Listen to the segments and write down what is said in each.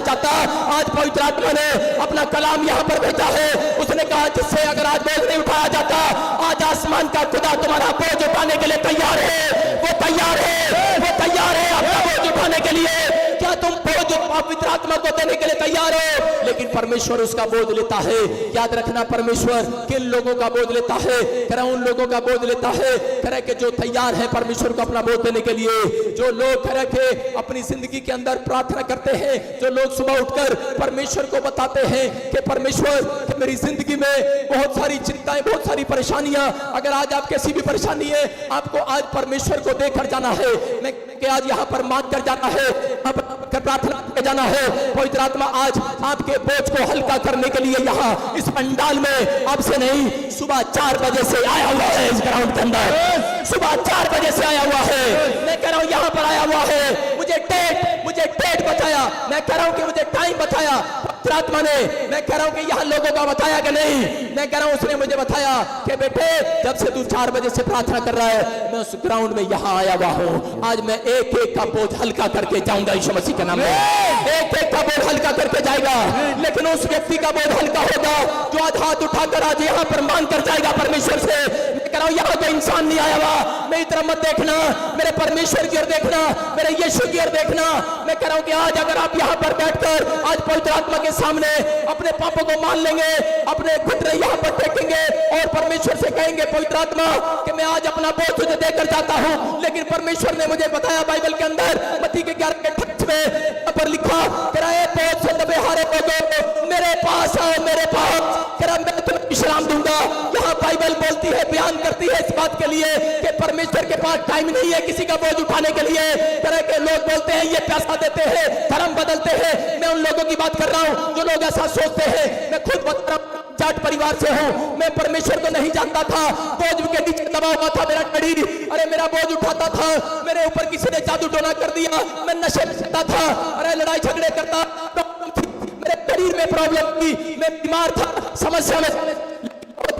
उठाया जाता। आज पवित्र आत्मा ने अपना कलाम यहाँ पर भेजा है। उसने कहा जिससे अगर आज बोझ नहीं उठाया जाता, आज आसमान का खुदा तुम्हारा बोझ उठाने के लिए तैयार है। वो तैयार है, वो तैयार है अपना बोझ उठाने के लिए। क्या तुम बोझ पवित्र आत्मा को देने के लिए तैयार हो? लेकिन परमेश्वर उसका बोझ लेता है। याद रखना, परमेश्वर किन लोगों का बोझ लेता है? कह उन लोगों का बोझ लेता है कह के जो तैयार है परमेश्वर को अपना बोझ देने के लिए। जो लोग कह के अपनी जिंदगी के अंदर प्रार्थना करते हैं, जो लोग सुबह उठकर परमेश्वर को बताते हैं कि परमेश्वर कि मेरी जिंदगी में बहुत सारी चिंताएं, बहुत सारी परेशानियां, अगर आज आप कैसी भी परेशानी है, आपको आज परमेश्वर को देकर जाना है। मैं आज यहाँ पर मांग कर जाना है, प्रार्थना करके जाना है। पवित्र आत्मा आज आपके बोझ को हल्का करने के लिए यहाँ इस पंडाल में अब से नहीं, सुबह 4 बजे से आया हुआ है। इस ग्राउंड के अंदर सुबह 4 बजे से आया हुआ है। मैं कह रहा हूँ यहाँ पर आया हुआ है। मुझे डेट बताया, मैं कह रहा हूँ कि मुझे टाइम बताया पवित्र आत्मा ने। मैं कह रहा हूँ कि यहाँ लोगों का बताया कि नहीं, मैं कह रहा हूँ उसने मुझे बताया कि बेटे जब से तू 4 बजे से प्रार्थना कर रहा है, मैं उस ग्राउंड में यहाँ आया हुआ हूँ। आज मैं एक एक का बोझ हल्का करके जाऊंगा यीशु मसीह के नाम में। एक एक का बोझ हल्का करके जाएगा, लेकिन उस व्यक्ति का बोझ हल्का होगा जो आज हाथ उठाकर आज यहाँ पर मांग कर जाएगा परमेश्वर से। मैं कह रहा हूँ यहाँ कोई इंसान नहीं आया हुआ, मेरी तरफ मत देखना, मेरे परमेश्वर की ओर देखना, मेरे यीशु की ओर देखना। मैं कह रहा हूँ कि आज अगर आप यहाँ पर बैठकर आज पवित्र आत्मा के सामने अपने पापों को मान लेंगे, अपने घुटने यहाँ पर टेकेंगे और परमेश्वर से कहेंगे पवित्र आत्मा कि मैं आज अपना बोझ तुझे देकर जाता हूँ। लेकिन परमेश्वर ने मुझे बताया बाइबल के अंदर मत्ती के 11 में पर लिखा किराए बोझ से दबे हारे लोगों मेरे पास आओ, मेरे पास करा मैं तुम्हें विश्राम दूंगा। यहाँ बाइबल बोलती है, बयान करती है इस बात के लिए कि परमेश्वर के पास टाइम नहीं है किसी का बोझ उठाने के लिए। तरह के लोग बोलते हैं, ये पैसा देते हैं, धर्म बदलते हैं। मैं उन लोगों की बात कर रहा हूँ जो लोग ऐसा सोचते हैं। मैं खुद बता रहा हूँ, जाट परिवार से हूँ। मैं परमेश्वर को नहीं जानता था, बोझ के नीचे दबा हुआ था मेरा शरीर। अरे मेरा बोझ उठाता था, मेरे ऊपर किसी ने जादू टोना कर दिया, मैं नशे करता था, अरे लड़ाई झगड़े करता, मेरे शरीर में प्रॉब्लम थी, मैं बीमार था, समस्या में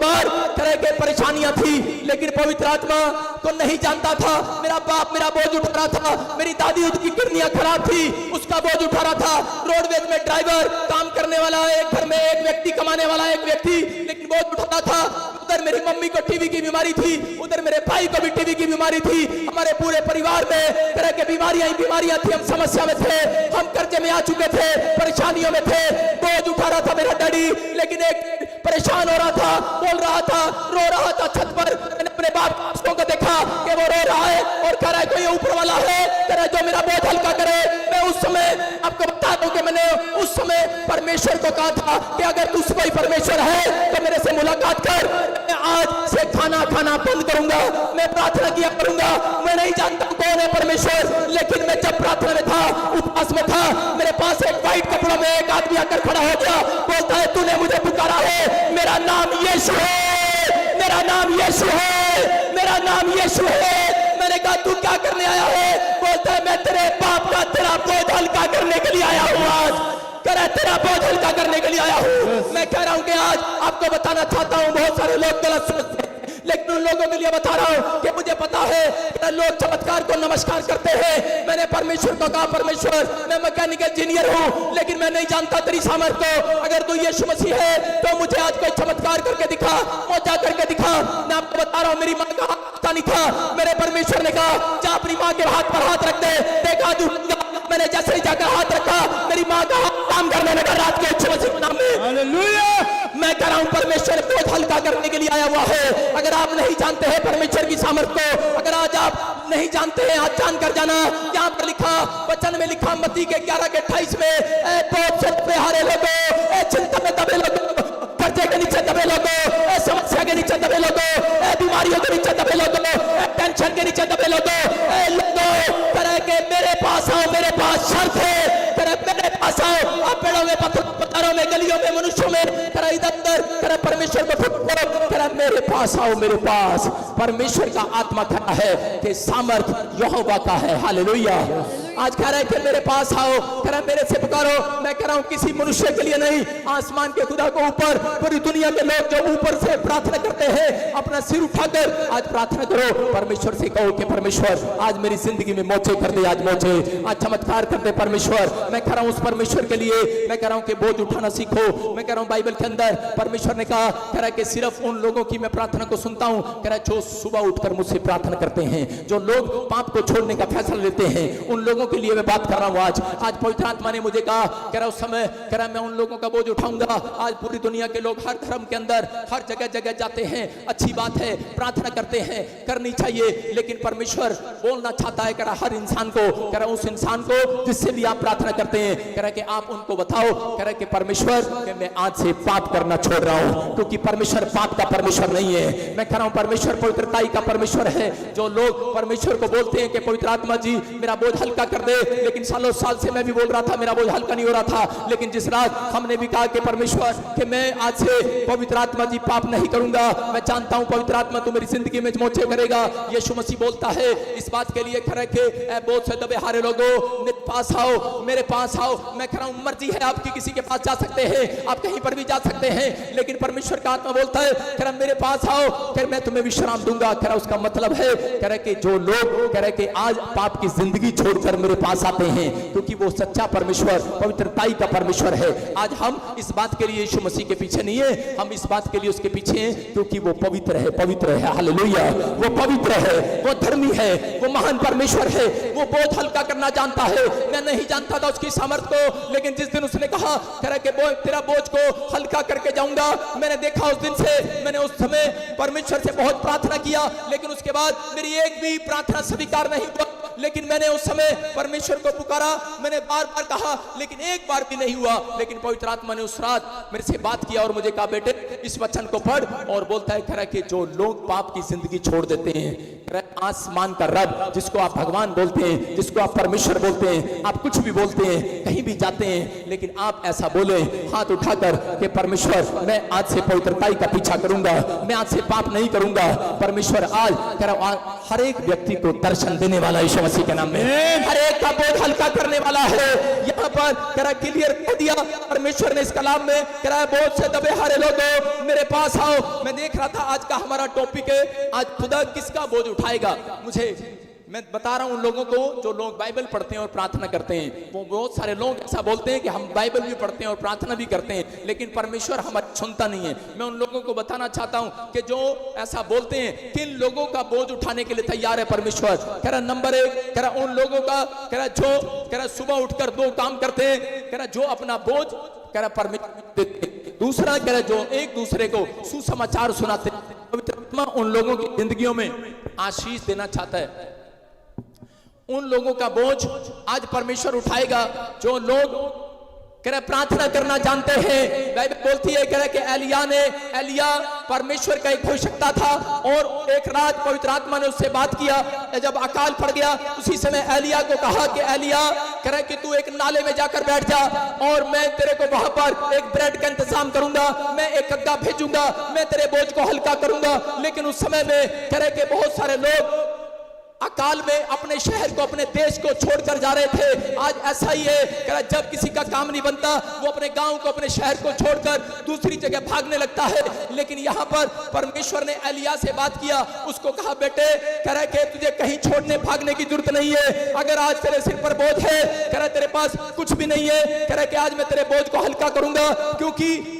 बार तरह के परेशानियां थी। लेकिन पवित्र आत्मा को नहीं जानता था। मेरा बाप मेरा बोझ उठा रहा था, मेरी दादी उसकी किडनियां खराब थी, उसका बोझ उठा रहा था। रोडवेज में ड्राइवर, काम करने वाला एक घर में एक व्यक्ति, कमाने वाला एक व्यक्ति, लेकिन बोझ उठाता था। उधर मेरी मम्मी को टीबी की बीमारी थी, उधर मेरे भाई को भी टीबी की बीमारी थी। हमारे पूरे परिवार में तरह के बीमारियां थी। हम समस्या में थे, हम कर्जे में आ चुके थे, परेशानियों में थे। बोझ उठा रहा था मेरा डैडी, लेकिन एक परेशान हो रहा था, बोल रहा था, रो रहा था छत पर। मैंने अपने बाप को देखा कि वो रो रहा है और कह रहा है कोई ऊपर वाला है तेरा जो मेरा बोझ हल्का करे। मैं उस समय आपको बता दूं कि मैंने उस समय परमेश्वर को कहा था कि अगर तू कोई परमेश्वर है तो मेरे से मुलाकात कर। मैं आज से खाना खाना बंद करूंगा, मैं प्रार्थना किया करूंगा। मैं नहीं जानता कौन है परमेश्वर, लेकिन मैं जब प्रार्थना में था, उपवास में था, मेरे पास एक व्हाइट कपड़ा में एक आदमी आकर खड़ा हो गया, बोलता है तूने मुझे पुकारा है, मेरा नाम यीशु है, मेरा नाम यीशु है, मेरा नाम यीशु है। मैंने कहा तू क्या करने आया है? बोलता है मैं तेरे बाप का तेरा बोझ हल्का करने के लिए आया हूँ। आज करे तेरा बोझ हल्का करने के लिए आया हूँ। मैं कह रहा हूँ कि आज आपको बताना चाहता हूँ, बहुत सारे लोग गलत सोचते हैं, लेकिन उन लोगों के लिए बता रहा हूँ कि मुझे पता है कि लोग चमत्कार को नमस्कार करते हैं। मैंने परमेश्वर को कहा परमेश्वर मैं मैकेनिकल इंजीनियर हूँ, लेकिन मैं नहीं जानता तेरी सामर्थ्य को। अगर तू यीशु मसीह है तो मुझे आज कोई चमत्कार करके दिखा, मौजा करके दिखा। मैं आपको बता रहा हूँ मेरी माँ का हाथ नहीं था, मेरे परमेश्वर ने कहा जा अपनी माँ के हाथ पर हाथ रख दे, देखा तू। मैंने जैसे ही जाकर हाथ रखा, मेरी माँ का हाथ काम करने लगा रात के यीशु मसीह के नाम में। हालेलुया। मैं कह रहा हूं परमेश्वर बोझ हल्का करने के लिए आया हुआ है। अगर आप नहीं जानते हैं परमेश्वर की सामर्थ को, अगर आज आप नहीं जानते हैं, आज जानकर जाना। यहाँ पर लिखा, वचन में लिखा मत्ती के 11:28 में, ए बोझ से दबे हारे लोगों, ए चिंता में दबे लोगों, कर्जे के नीचे दबे लोगों, ए समस्या के नीचे दबे लोगों, ए बीमारियों के नीचे दबे लोगों, ए टेंशन के नीचे दबे लोगों, ए लोगों तरह के मेरे पास आओ, मेरे पास शर्त है, तरह मेरे पास आओ। आप पेड़ों में, पत्थरों में, गलियों में, मनुष्यों में तरह इधर उधर, कह परमेश्वर को फुटबॉल, कह मेरे पास आओ, मेरे पास। परमेश्वर का आत्मा खड़ा है कि सामर्थ यहोवा का है। हालेलुया। आज कह रहा है कि मेरे पास आओ, कह रहा मेरे से पुकारो। मैं कह रहा हूं किसी मनुष्य के लिए नहीं, आसमान के खुदा को ऊपर, पूरी दुनिया के लोग जो ऊपर से प्रार्थना करते हैं, अपना सिर उठाकर आज प्रार्थना करो। परमेश्वर से कहो कि परमेश्वर आज मेरी जिंदगी में मोचे कर दे, आज मोचे, आज चमत्कार कर दे परमेश्वर। मैं कह रहा हूं उस परमेश्वर के लिए मैं कह रहा हूं कि बोझ उठाना सीखो। मैं कह रहा हूं बाइबल के अंदर परमेश्वर ने कहा, कह रहा है कि सिर्फ उन लोगों की मैं प्रार्थना को सुनता हूं, कह रहा है जो सुबह उठकर मुझसे प्रार्थना करते हैं, जो लोग पाप को छोड़ने का फैसला लेते हैं, उन लोगों के लिए मैं बात कर रहा हूं। आज पवित्र आत्मा ने मुझे कहा, कह रहा उस समय कह रहा मैं उन लोगों का बोझ उठाऊंगा। आज पूरी दुनिया के लोग हर धर्म के अंदर हर जगह जगह जाते हैं, अच्छी बात है, प्रार्थना करते हैं, करनी चाहिए, लेकिन परमेश्वर बोलना चाहता है, कह रहा हर इंसान को, कह रहा उस इंसान को जिससे भी आप प्रार्थना करते हैं, कह रहा कि आप उनको बताओ, कह रहा कि परमेश्वर कि मैं आज से पाप करना छोड़ रहा हूं, क्योंकि परमेश्वर पाप का परमेश्वर नहीं है। मैं कह रहा हूं परमेश्वर पवित्रताई का परमेश्वर है। जो लोग परमेश्वर को बोलते हैं कि पवित्र आत्मा जी मेरा बोझ हल्का कर दे, लेकिन सालों साल से मैं भी बोल रहा था मेरा बोझ हल्का नहीं हो रहा था, लेकिन जिस रात हमने भी कहा कि परमेश्वर कि मैं आज से पवित्र आत्मा जी पाप नहीं करूंगा, मैं जानता हूं पवित्र आत्मा तू मेरी जिंदगी में मोचे करेगा। यीशु मसीह बोलता है इस बात के लिए खड़े के ए बोझ से दबे हारे लोगों मेरे पास आओ, मेरे पास आओ। मैं कह रहा हूं मर्जी है आपकी, किसी के पास जा सकते हैं, आप कहीं पर भी जा सकते हैं, लेकिन परमेश्वर का आत्मा बोलता है कह रहा मेरे पास आओ, कह मैं तुम्हें विश्राम दूंगा। कह रहा उसका मतलब है कह रहा कि जो लोग कह रहे कि आज पाप की जिंदगी छोड़कर मेरे पास आते हैं, क्योंकि वो सच्चा परमेश्वर पवित्रताई का परमेश्वर है। आज हम इस बात के लिए यीशु मसीह के पीछे नहीं है, हम इस बात के लिए उसके पीछे हैं क्योंकि वो पवित्र है, पवित्र है। हालेलुया। वो पवित्र है, वो धर्मी है, वो महान परमेश्वर है, वो बोझ हल्का करना जानता है। मैं नहीं जानता था उसकी सामर्थ को, लेकिन जिस दिन उसने कहा कह रहा कि तेरा बोझ को हल्का करके जाऊंगा, मैंने देखा उस दिन से मैंने उस समय परमेश्वर से बहुत प्रार्थना किया, लेकिन उसके बाद मेरी एक भी प्रार्थना स्वीकार नहीं हुआ। लेकिन मैंने उस समय परमेश्वर को पुकारा, मैंने बार बार कहा, लेकिन एक बार भी नहीं हुआ। लेकिन पवित्र आत्मा ने उस रात मेरे से बात किया और मुझे कहा बेटे इस वचन को पढ़, और बोलता है कह रहा कि जो लोग पाप की जिंदगी छोड़ देते हैं, आसमान का रब जिसको आप भगवान बोलते हैं, जिसको आप परमेश्वर बोलते हैं, आप कुछ भी बोलते हैं, कहीं भी जाते हैं, लेकिन आप ऐसा बोले हाथ उठाकर कि परमेश्वर मैं आज से पवित्रताई का पीछा करूंगा, मैं आज से पाप नहीं करूंगा। परमेश्वर आज कह रहा हर एक व्यक्ति को दर्शन देने वाला यीशु मसीह के नाम में, हर एक का बोझ हल्का करने वाला है। यहाँ पर कह रहा क्लियर कर दिया परमेश्वर ने इस कलाम में, कह रहा बोझ से दबे हारे लोगों मेरे पास आओ। मैं देख रहा था आज का हमारा टॉपिक है, आज खुदा किसका बोझ उठाएगा। मुझे मैं बता रहा हूं उन लोगों को जो लोग बाइबल पढ़ते हैं और प्रार्थना करते हैं, वो बहुत सारे लोग ऐसा बोलते हैं कि हम बाइबल भी पढ़ते हैं और प्रार्थना भी करते हैं, लेकिन परमेश्वर हमारी सुनता नहीं है। मैं उन लोगों को बताना चाहता हूं कि जो ऐसा बोलते हैं, किन लोगों का बोझ उठाने के लिए तैयार है परमेश्वर। कह रहा नंबर एक, कह रहा उन लोगों का, कह रहा जो कह रहा सुबह उठकर दो काम करते हैं, कह रहा जो अपना बोझ कह रहा परमेश्वर, दूसरा कह रहा जो एक दूसरे को सुसमाचार सुनाते। पवित्र आत्मा उन लोगों की जिंदगियों में आशीष देना चाहता है। उन लोगों का बोझ आज परमेश्वर उठाएगा जो लोग कह रहे प्रार्थना करना जानते हैं। बाइबल बोलती है कह रहे कि एलिया परमेश्वर का एक भविष्यवक्ता था, और एक रात पवित्र आत्मा ने उससे बात किया। जब अकाल पड़ गया उसी समय एलिया को कहा कि एलिया कह रहे कि तू एक नाले में जाकर बैठ जा, और मैं तेरे को वहां पर एक ब्रेड का इंतजाम करूंगा, मैं एक कग्गा भेजूंगा, मैं तेरे बोझ को हल्का करूंगा। लेकिन उस समय में कह रहे कि बहुत सारे लोग अकाल में अपने शहर को, अपने देश को छोड़कर जा रहे थे। आज ऐसा ही है, जब किसी का काम नहीं बनता वो अपने गांव को, अपने शहर को छोड़कर दूसरी जगह भागने लगता है। लेकिन यहाँ पर परमेश्वर ने एलिया से बात किया, उसको कहा बेटे कह रहे कि तुझे कहीं छोड़ने भागने की जरूरत नहीं है। अगर आज तेरे सिर पर बोझ है, कह रहे तेरे पास कुछ भी नहीं है, कह रहे कि आज मैं तेरे बोझ को हल्का करूंगा। क्योंकि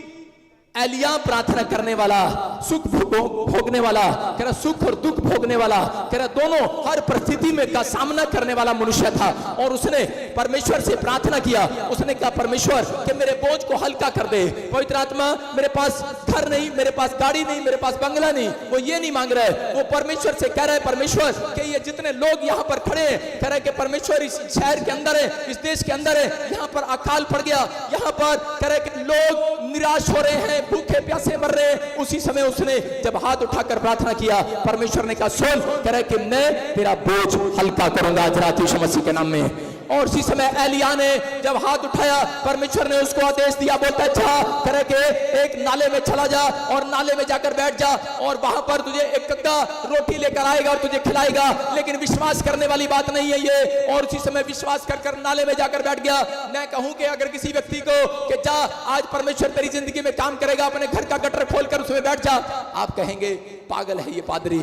एलिया प्रार्थना करने वाला, सुख भोगने वाला, कह रहा सुख और दुख भोगने वाला, कह रहा दोनों हर परिस्थिति में का सामना करने वाला मनुष्य था। और उसने परमेश्वर से प्रार्थना किया, उसने कहा परमेश्वर कि मेरे बोझ को हल्का कर दे। पवित्र आत्मा मेरे पास घर नहीं, मेरे पास गाड़ी नहीं, मेरे पास बंगला नहीं, वो ये नहीं मांग रहा है, वो परमेश्वर से कह रहा है परमेश्वर कि ये जितने लोग यहाँ पर खड़े हैं, कह रहा है कि परमेश्वर इस शहर के अंदर है, इस देश के अंदर है, यहाँ पर अकाल पड़ गया, यहाँ पर कह रहा है कि लोग निराश हो रहे हैं, भूखे प्यासे मर रहे हैं। उसी समय उसने जब हाथ उठाकर प्रार्थना किया, परमेश्वर ने कहा सुन, कह रहा है कि मैं तेरा बोझ हल्का करूंगा आज रात यीशु मसीह के नाम में। और उसी समय एलिया ने जब हाथ उठाया, परमेश्वर ने उसको आदेश दिया, बोलता अच्छा करे के एक नाले में चला जा और नाले में जाकर बैठ जा और वहां पर तुझे एक कक्का रोटी लेकर आएगा और तुझे खिलाएगा। लेकिन विश्वास करने वाली बात नहीं है ये। और उसी समय विश्वास कर नाले में जाकर बैठ गया। मैं कहूं कि अगर किसी व्यक्ति को कि जा आज परमेश्वर तेरी जिंदगी में काम करेगा, अपने घर का गटर खोलकर उसमें बैठ जा, आप कहेंगे पागल है ये पादरी,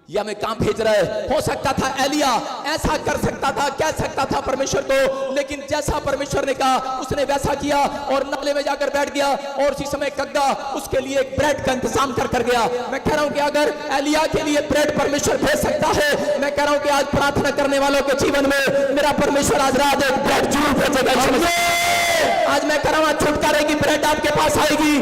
या मैं काम भेज रहा है। हो सकता था एलिया ऐसा कर सकता था, कह सकता था परमेश्वर को, लेकिन जैसा परमेश्वर ने कहा उसने वैसा किया और नाले में जाकर बैठ गया। और उसी समय कग्गा उसके लिए एक ब्रेड का इंतजाम कर गया। मैं कह रहा हूं कि अगर एलिया के लिए ब्रेड परमेश्वर भेज सकता है, मैं कह रहा हूं कि आज प्रार्थना करने वालों के जीवन में मेरा परमेश्वर आज रात एक ब्रेड जरूर भेजेगा। आज मैं कह रहा हूं छुटकारे की ब्रेड आपके पास आएगी।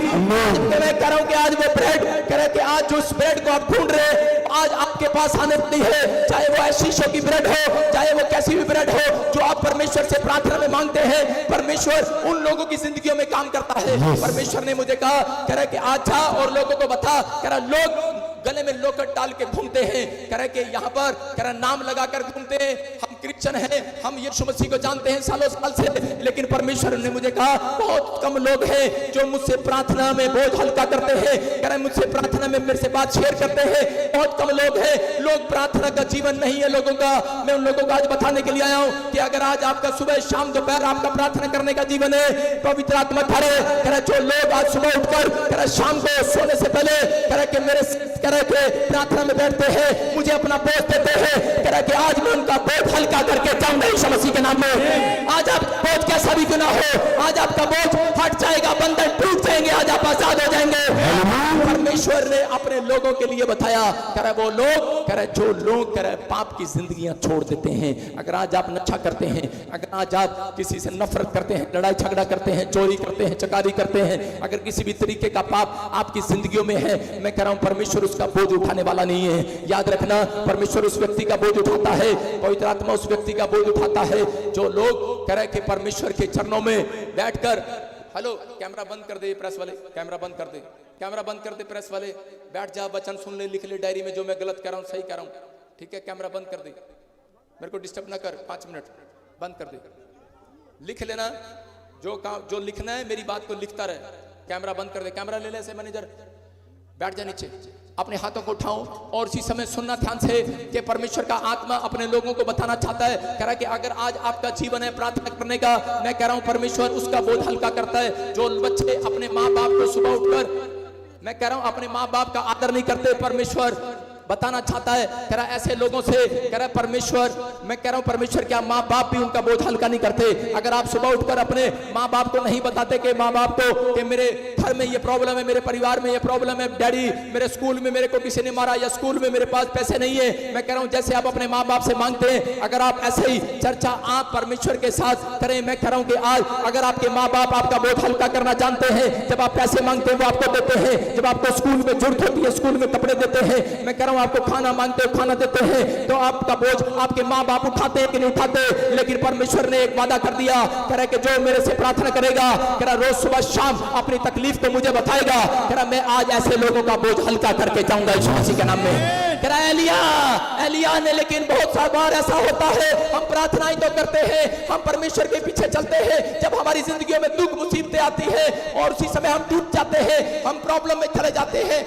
मैं कह रहा हूं कि आज वो ब्रेड करे कि आज जो उस ब्रेड को आप ढूंढ रहे आज आपके पास आने नहीं है, चाहे वो शीशों की ब्रेड हो, चाहे वो कैसी भी ब्रेड हो, जो आप परमेश्वर से प्रार्थना में मांगते हैं, परमेश्वर उन लोगों की जिंदगियों में काम करता है। परमेश्वर ने मुझे कहा कह रहा कि आज जा और लोगों को बता, कह रहा लोग गले में लोकट डाल के घूमते हैं, कह रहे कि यहाँ पर कह रहा नाम लगाकर घूमते हैं, हम क्रिश्चियन हैं, हम यीशु मसीह को जानते हैं सालों साल से, लेकिन परमेश्वर ने मुझे कहा बहुत कम लोग हैं जो मुझसे प्रार्थना में बोझ हल्का करते हैं, कह रहे मुझसे प्रार्थना में मेरे से बात शेयर करते हैं। बहुत कम लोग हैं, लोग प्रार्थना का जीवन नहीं है लोगों का। मैं उन लोगों को आज बताने के लिए आया हूं कि अगर आज आपका सुबह शाम दोपहर आपका प्रार्थना करने का जीवन है, पवित्र आत्मा करे, कह रहे जो लोग आज सुबह उठकर कह रहे शाम को सोने से पहले कह रहे कि मेरे के प्रार्थना में बैठते हैं, मुझे अपना बोझ देते हैं, कह रहा कि आज मैं उनका बोझ हल्का करके जाऊंगा यीशु मसीह के नाम में। आज आप बोझ कैसा भी क्यों ना हो, आज आपका बोझ हट जाएगा, बंधन टूट जाएंगे, आज आप आजाद हो जाएंगे। परमेश्वर ने अपने लोगों के लिए बताया, कह रहा वो लोग, कह रहा जो लोग कह रहे पाप की जिंदगियां छोड़ देते हैं। अगर आज आप नशा करते हैं, अगर आज आप किसी से नफरत करते हैं, लड़ाई झगड़ा करते हैं, चोरी करते हैं, चकारी करते हैं, अगर किसी भी तरीके का पाप आपकी जिंदगियों में है, मैं कह रहा हूं परमेश्वर उसका बोझ उठाने वाला नहीं है। याद रखना, परमेश्वर उस व्यक्ति का बोझ उठाता है, पवित्र आत्मा उस व्यक्ति का बोझ उठाता है जो लोग कह रहे कि परमेश्वर के चरणों में बैठकर, हेलो कैमरा बंद कर दे प्रेस वाले, कैमरा बंद कर दे, कैमरा बंद कर दे प्रेस वाले, बैठ जा, वचन सुन ले, लिख ले डायरी में जो मैं गलत कर रहा हूं सही कर रहा हूं, ठीक है, कैमरा बंद कर दे, मेरे को डिस्टर्ब ना कर, 5 मिनट बंद कर दे, लिख लेना जो काम जो लिखना है, मेरी बात को लिखता रहे, कैमरा बंद कर दे, कैमरा ले ले से मैनेजर, बैठ जा नीचे, अपने हाथों को उठाओ और इसी समय सुनना ध्यान से कि परमेश्वर का आत्मा अपने लोगों को बताना चाहता है। कह रहा है कि अगर आज आपका जीवन है प्रार्थना करने का, मैं कह रहा हूं परमेश्वर उसका बोझ हल्का करता है। जो बच्चे अपने माँ बाप को सुबह उठकर, मैं कह रहा हूं अपने माँ बाप का आदर नहीं करते, परमेश्वर बताना चाहता है, कह रहा ऐसे लोगों से, कह रहा परमेश्वर, मैं कह रहा हूं परमेश्वर क्या माँ बाप भी उनका बोझ हल्का नहीं करते। अगर आप सुबह उठकर अपने माँ बाप को नहीं बताते कि माँ बाप को कि मेरे घर में ये प्रॉब्लम है, मेरे परिवार में ये प्रॉब्लम है, डैडी मेरे स्कूल में मेरे को किसी ने मारा, या स्कूल में मेरे पास पैसे नहीं है, मैं कह रहा हूं जैसे आप अपने माँ बाप से मांगते हैं, अगर आप ऐसे ही चर्चा आप परमेश्वर के साथ करें, मैं कह रहा हूं कि आज अगर आपके माँ बाप आपका बोझ हल्का करना जानते हैं, जब आप पैसे मांगते हैं वो आपको देते हैं, जब आपको स्कूल में जरूरत होती है स्कूल में कपड़े देते हैं, मैं कह रहा हूं आपको खाना मांगते हो खाना देते हैं, तो आपका बोझ आपके माँ बाप उठाते हैं कि नहीं उठाते। लेकिन परमेश्वर ने एक वादा कर दिया, कह रहा कि जो मेरे से प्रार्थना करेगा, कह रहा रोज सुबह शाम अपनी तकलीफ को मुझे बताएगा, कह रहा मैं आज ऐसे लोगों का बोझ हल्का करके जाऊंगा यीशु मसीह के नाम में। कह रहा एलिया ने, लेकिन बहुत सा बार ऐसा होता है, हम प्रार्थनाएं तो करते हैं, हम परमेश्वर के पीछे चलते हैं, जब हमारी जिंदगियों में दुख मुसीबतें आती है और उसी समय हम टूट जाते हैं, हम प्रॉब्लम में चले जाते हैं।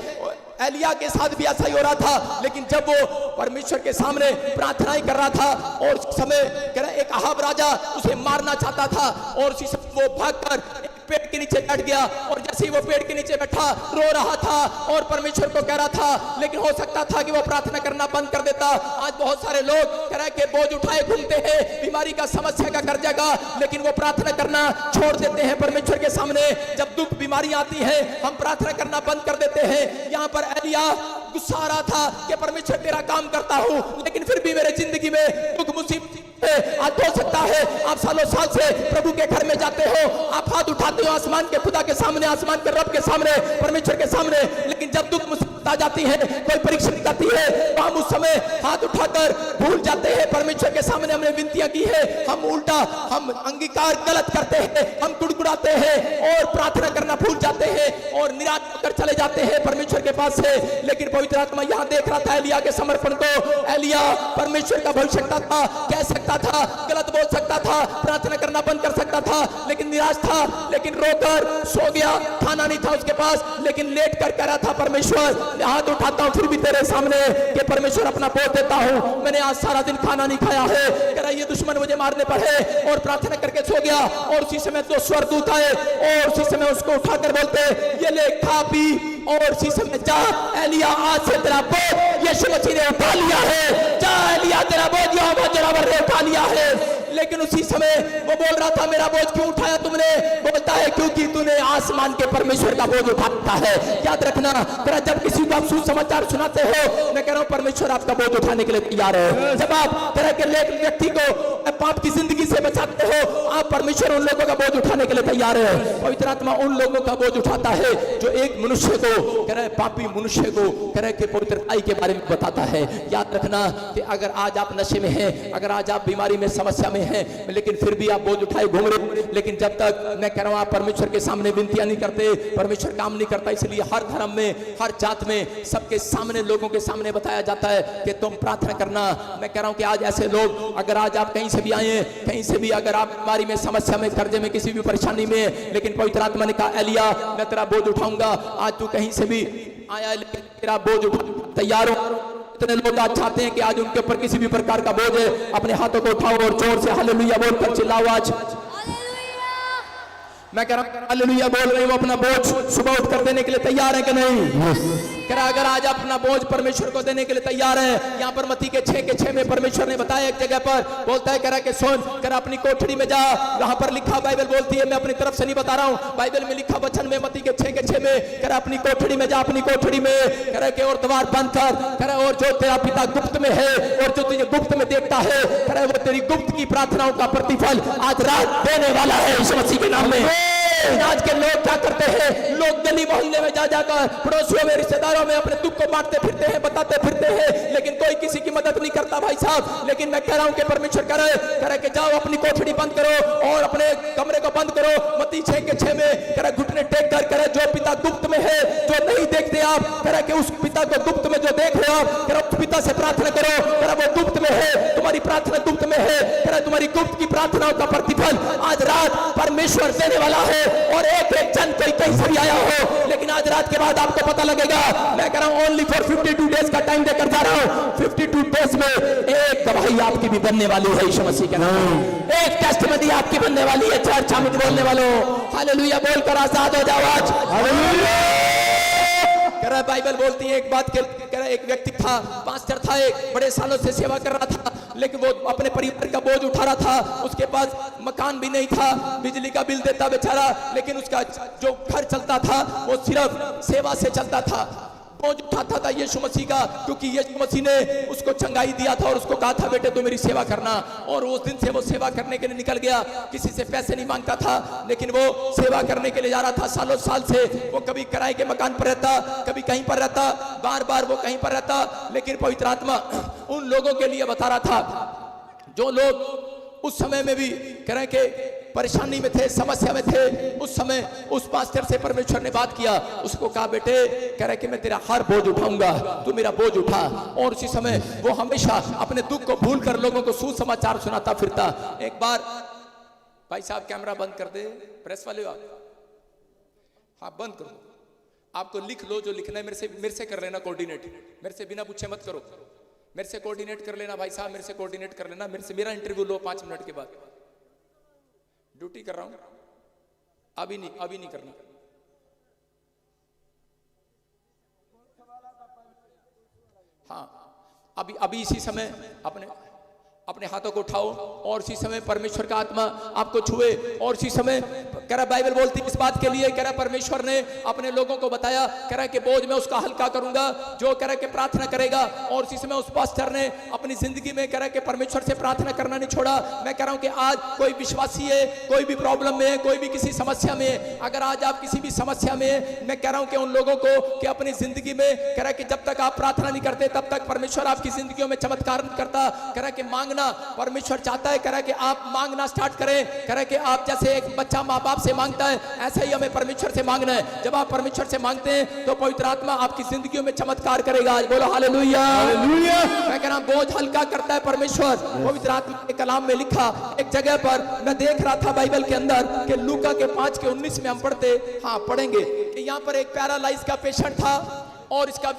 एलिया के साथ भी ऐसा ही हो रहा था, लेकिन जब वो परमेश्वर के सामने प्रार्थनाएं कर रहा था और उस समय कह रहा एक अहाब राजा उसे मारना चाहता था और उसी समय वो भागकर पेड़ के नीचे बैठ गया और जैसे ही वो पेड़ के नीचे बैठा रो रहा था और परमेश्वर को कह रहा था, लेकिन हो सकता था कि वो प्रार्थना करना बंद कर देता। आज बहुत सारे लोग कह रहे कि बोझ उठाए घूमते हैं, बीमारी का समस्या का कर जाएगा, लेकिन वो प्रार्थना करना छोड़ देते हैं परमेश्वर के सामने। जब दुख बीमारी आती है हम प्रार्थना करना बंद कर देते हैं। यहाँ पर एलिया गुस्सा आ रहा था कि परमेश्वर तेरा काम करता हूँ, लेकिन फिर भी मेरे जिंदगी में दुख मुसीबत आज हो सकता है। आप सालों साल से प्रभु के घर में जाते हो, आप हाथ उठाते हो आसमान के खुदा के सामने, आसमान के रब के सामने, परमेश्वर के सामने, लेकिन जब दुख मुसीबत आ जाती है, कोई परीक्षा आती है, तो हम उस समय हाथ उठाकर भूल जाते हैं परमेश्वर के सामने हमने विनतियां की है, हम उल्टा हम अंगीकार गलत करते हैं, हम कुड़कुड़ाते हैं और प्रार्थना करना भूल जाते हैं और निराश होकर चले जाते हैं परमेश्वर के पास से। लेकिन पवित्र आत्मा यहाँ देख रहा था एलिया के समर्पण को। एलिया परमेश्वर का भविष्यवक्ता था, कह सकता सकता था, गलत बोल सकता था, प्रार्थना करना बंद कर सकता था, लेकिन निराश था, लेकिन रोकर सो गया, खाना नहीं था उसके पास, लेकिन लेट कर कह रहा था परमेश्वर हाथ उठाता हूं फिर भी तेरे सामने कि परमेश्वर अपना बोझ देता हूं, मैंने आज सारा दिन खाना नहीं खाया है, कह रहा ये दुश्मन मुझे मारने पड़े, और प्रार्थना करके सो गया। और उसी समय दो स्वर्गदूत आए और उसी समय उसको उठाकर बोलते ये ले खा पी, और उसी समय जा एलिया आज से तेरा बोझ यीशु मसीह ने उठा लिया है, जा एलिया तेरा बोझ यहोवा जलावर ने उठा लिया है। लेकिन उसी समय वो बोल रहा था मेरा बोझ क्यों उठाया तुमने, बोलता है क्योंकि तूने आसमान के परमेश्वर का बोझ उठाता है। याद रखना तेरा जब किसी को आप सुसमाचार सुनाते हो, मैं कह रहा हूं परमेश्वर आपका बोझ उठाने के लिए तैयार है। जब आप तरह के व्यक्ति को पाप की जिंदगी से बचाते हो, आप परमेश्वर उन लोगों का बोझ उठाने के लिए तैयार है। पवित्र आत्मा उन लोगों का बोझ उठाता है जो एक मनुष्य को कह रहे पापी मनुष्य को कह रहे पवित्रताई के बारे में बताता है। याद रखना कि अगर आज आप नशे में हैं, अगर आज आप बीमारी में समस्या में हैं, लेकिन फिर भी आप बोझ उठाए घूम रहे, लेकिन जब तक मैं कह रहा हूं आप परमेश्वर के सामने विनतियां नहीं करते, परमेश्वर काम नहीं करता। इसलिए हर धर्म में, हर जात में, सबके सामने, लोगों के सामने बताया जाता है कि तुम प्रार्थना करना। मैं कह रहा हूं कि आज ऐसे लोग, अगर आज आप कहीं से भी आए, कहीं से भी अगर आप बीमारी में, समस्या में, कर्जे में, किसी भी परेशानी में, लेकिन पवित्र आत्मा ने कहा एलिया मैं तेरा बोझ उठाऊंगा। आज तू कहीं से भी आया लेकिन तेरा बोझ उठा तैयार हो। इतने लोग आज चाहते हैं कि आज उनके ऊपर किसी भी प्रकार का बोझ है, अपने हाथों को उठाओ और जोर से हालेलुया बोलकर चिल्लाओ। आज मैं कह रहा हूं हालेलुया बोल रही हूं, अपना बोझ सुबह उठकर देने के लिए तैयार है कि नहीं? कह रहा अगर आज अपना बोझ परमेश्वर को देने के लिए तैयार है। यहाँ पर मत्ती के 6:6 में परमेश्वर ने बताया एक जगह पर, बोलता है कह रहा कि सुन, कह रहा अपनी कोठरी में जा, वहां पर लिखा, बाइबल बोलती है, मैं अपनी तरफ से नहीं बता रहा हूँ, बाइबल में लिखा वचन में मत्ती के 6:6 में, कह रहा अपनी कोठरी में जा, अपनी कोठरी में कह रहा कि और द्वार बंद कर, कह रहा और जो तेरा पिता गुप्त में है और जो तुझे गुप्त में देखता है, कह रहा वो तेरी गुप्त की प्रार्थनाओं का प्रतिफल आज रात देने वाला है यीशु मसीह के नाम में। आज के लोग क्या करते हैं, लोग गली मोहल्ले में जा जाकर पड़ोसियों में, रिश्तेदारों में अपने दुख को बांटते फिरते हैं, बताते फिरते हैं, लेकिन कोई किसी की मदद नहीं करता भाई साहब। लेकिन मैं कह रहा हूं कि परमेश्वर कह रहे कि जाओ अपनी कोठरी बंद करो और अपने कमरे को बंद करो। मत्ती 6:6 में कह रहा घुटने टेक कर कह जो पिता गुप्त में है, जो नहीं देखते आप, कह रहा कि उस पिता को गुप्त में जो देख रहे हो आप, कह रहा उस पिता से प्रार्थना करो, कह रहा वो गुप्त में है, तुम्हारी प्रार्थना गुप्त में है, कह रहा तुम्हारी गुप्त की प्रार्थनाओं का प्रतिफल आज रात परमेश्वर देने वाला है। और एक एक जन कोई कहीं से भी आया हो, लेकिन आज रात के बाद आपको पता लगेगा। मैं कह रहा हूं ओनली फॉर 52 डेज का टाइम देकर जा रहा हूं। 52 डेज में एक गवाही आपकी भी बनने वाली है यीशु मसीह के नाम, एक टेस्टिमनी आपकी बनने वाली है। चर्च में बोलने वालों हालेलुया बोलकर आजाद हो जाओ आज। हालेलुया कह रहा बाइबल बोलती है एक बात, कह रहा एक व्यक्ति था, पास्टर था, एक बड़े सालों से सेवा कर रहा था, लेकिन वो अपने परिवार का बोझ उठा रहा था। उसके पास मकान भी नहीं था, बिजली का बिल देता बेचारा, लेकिन उसका जो घर चलता था वो सिर्फ सेवा से चलता था। बोझ उठाता था यीशु मसीह का, क्योंकि यीशु मसीह ने उसको चंगाई दिया था और उसको कहा था बेटे तू मेरी सेवा करना। और उस दिन से वो सेवा करने के लिए निकल गया, किसी से पैसे नहीं मांगता था, लेकिन वो सेवा करने के लिए जा रहा था। सालों साल से वो कभी किराए के मकान पर रहता, कभी कहीं पर रहता, बार बार वो कहीं पर रहता, लेकिन पवित्र आत्मा उन लोगों के लिए बता रहा था जो लोग उस समय में भी कह रहे कि परेशानी में थे, समस्या में थे। उस समय उस पास्टर से परमेश्वर ने बात किया, उसको कहा बेटे कह रहे कि मैं तेरा हर बोझ उठाऊंगा, तू मेरा बोझ उठा। और उसी समय वो हमेशा अपने दुख को भूल कर लोगों को सुसमाचार सुनाता फिरता। एक बार भाई साहब कैमरा बंद कर दे, प्रेस वाले हो आप, हाँ बंद करो, आपको लिख लो जो लिखना है, मेरे से कर लेना कोऑर्डिनेट, मेरे से बिना पूछे मत करो, मेरे से कोऑर्डिनेट कर लेना भाई साहब, मेरे से कोऑर्डिनेट कर लेना, मेरा इंटरव्यू लो 5 मिनट के बाद। ड्यूटी कर रहा हूं, अभी नहीं करना। हाँ अभी इसी समय अपने हाथों को उठाओ और इसी समय परमेश्वर का आत्मा आपको छुए। और इसी समय कह रहा बाइबल बोलती इस बात के लिए, कह रहा परमेश्वर ने अपने लोगों को बताया, कह रहा कि बोझ मैं उसका हल्का करूंगा जो कह रहा कि प्रार्थना करेगा। और इसी समय उस पास्टर ने अपनी जिंदगी में कह रहा कि परमेश्वर से प्रार्थना करना नहीं छोड़ा। मैं कह रहा हूं कि आज कोई विश्वासी है, कोई भी प्रॉब्लम में है, कोई भी किसी समस्या में है, अगर आज आप किसी भी समस्या में है, मैं कह रहा हूं कि उन लोगों को कि अपनी जिंदगी में कह रहा कि जब तक आप प्रार्थना नहीं करते तब तक परमेश्वर आपकी जिंदगियों में चमत्कार नहीं करता। कह रहा कि परमेश्वर चाहता है, कह रहा कि आप मांगना स्टार्ट करें। कह रहा कि आप जैसे एक बच्चा माँ बाप आपसे मांगता है, ऐसा ही हमें परमेश्वर से मांगना है। जब आप परमेश्वर से मांगते हैं तो पवित्र आत्मा आपकी जिंदगियों में चमत्कार करेगा। आज बोलो हालेलुया। मैं कह रहा हूं बोझ हल्का करता है परमेश्वर। पवित्र आत्मा के कलाम में लिखा एक जगह पर, मैं देख रहा था बाइबल के अंदर कि लूका के 5:19 में हम पढ़ते, हाँ पढ़ेंगे कि यहाँ पर एक पैरालाइज का पेशेंट था और इसका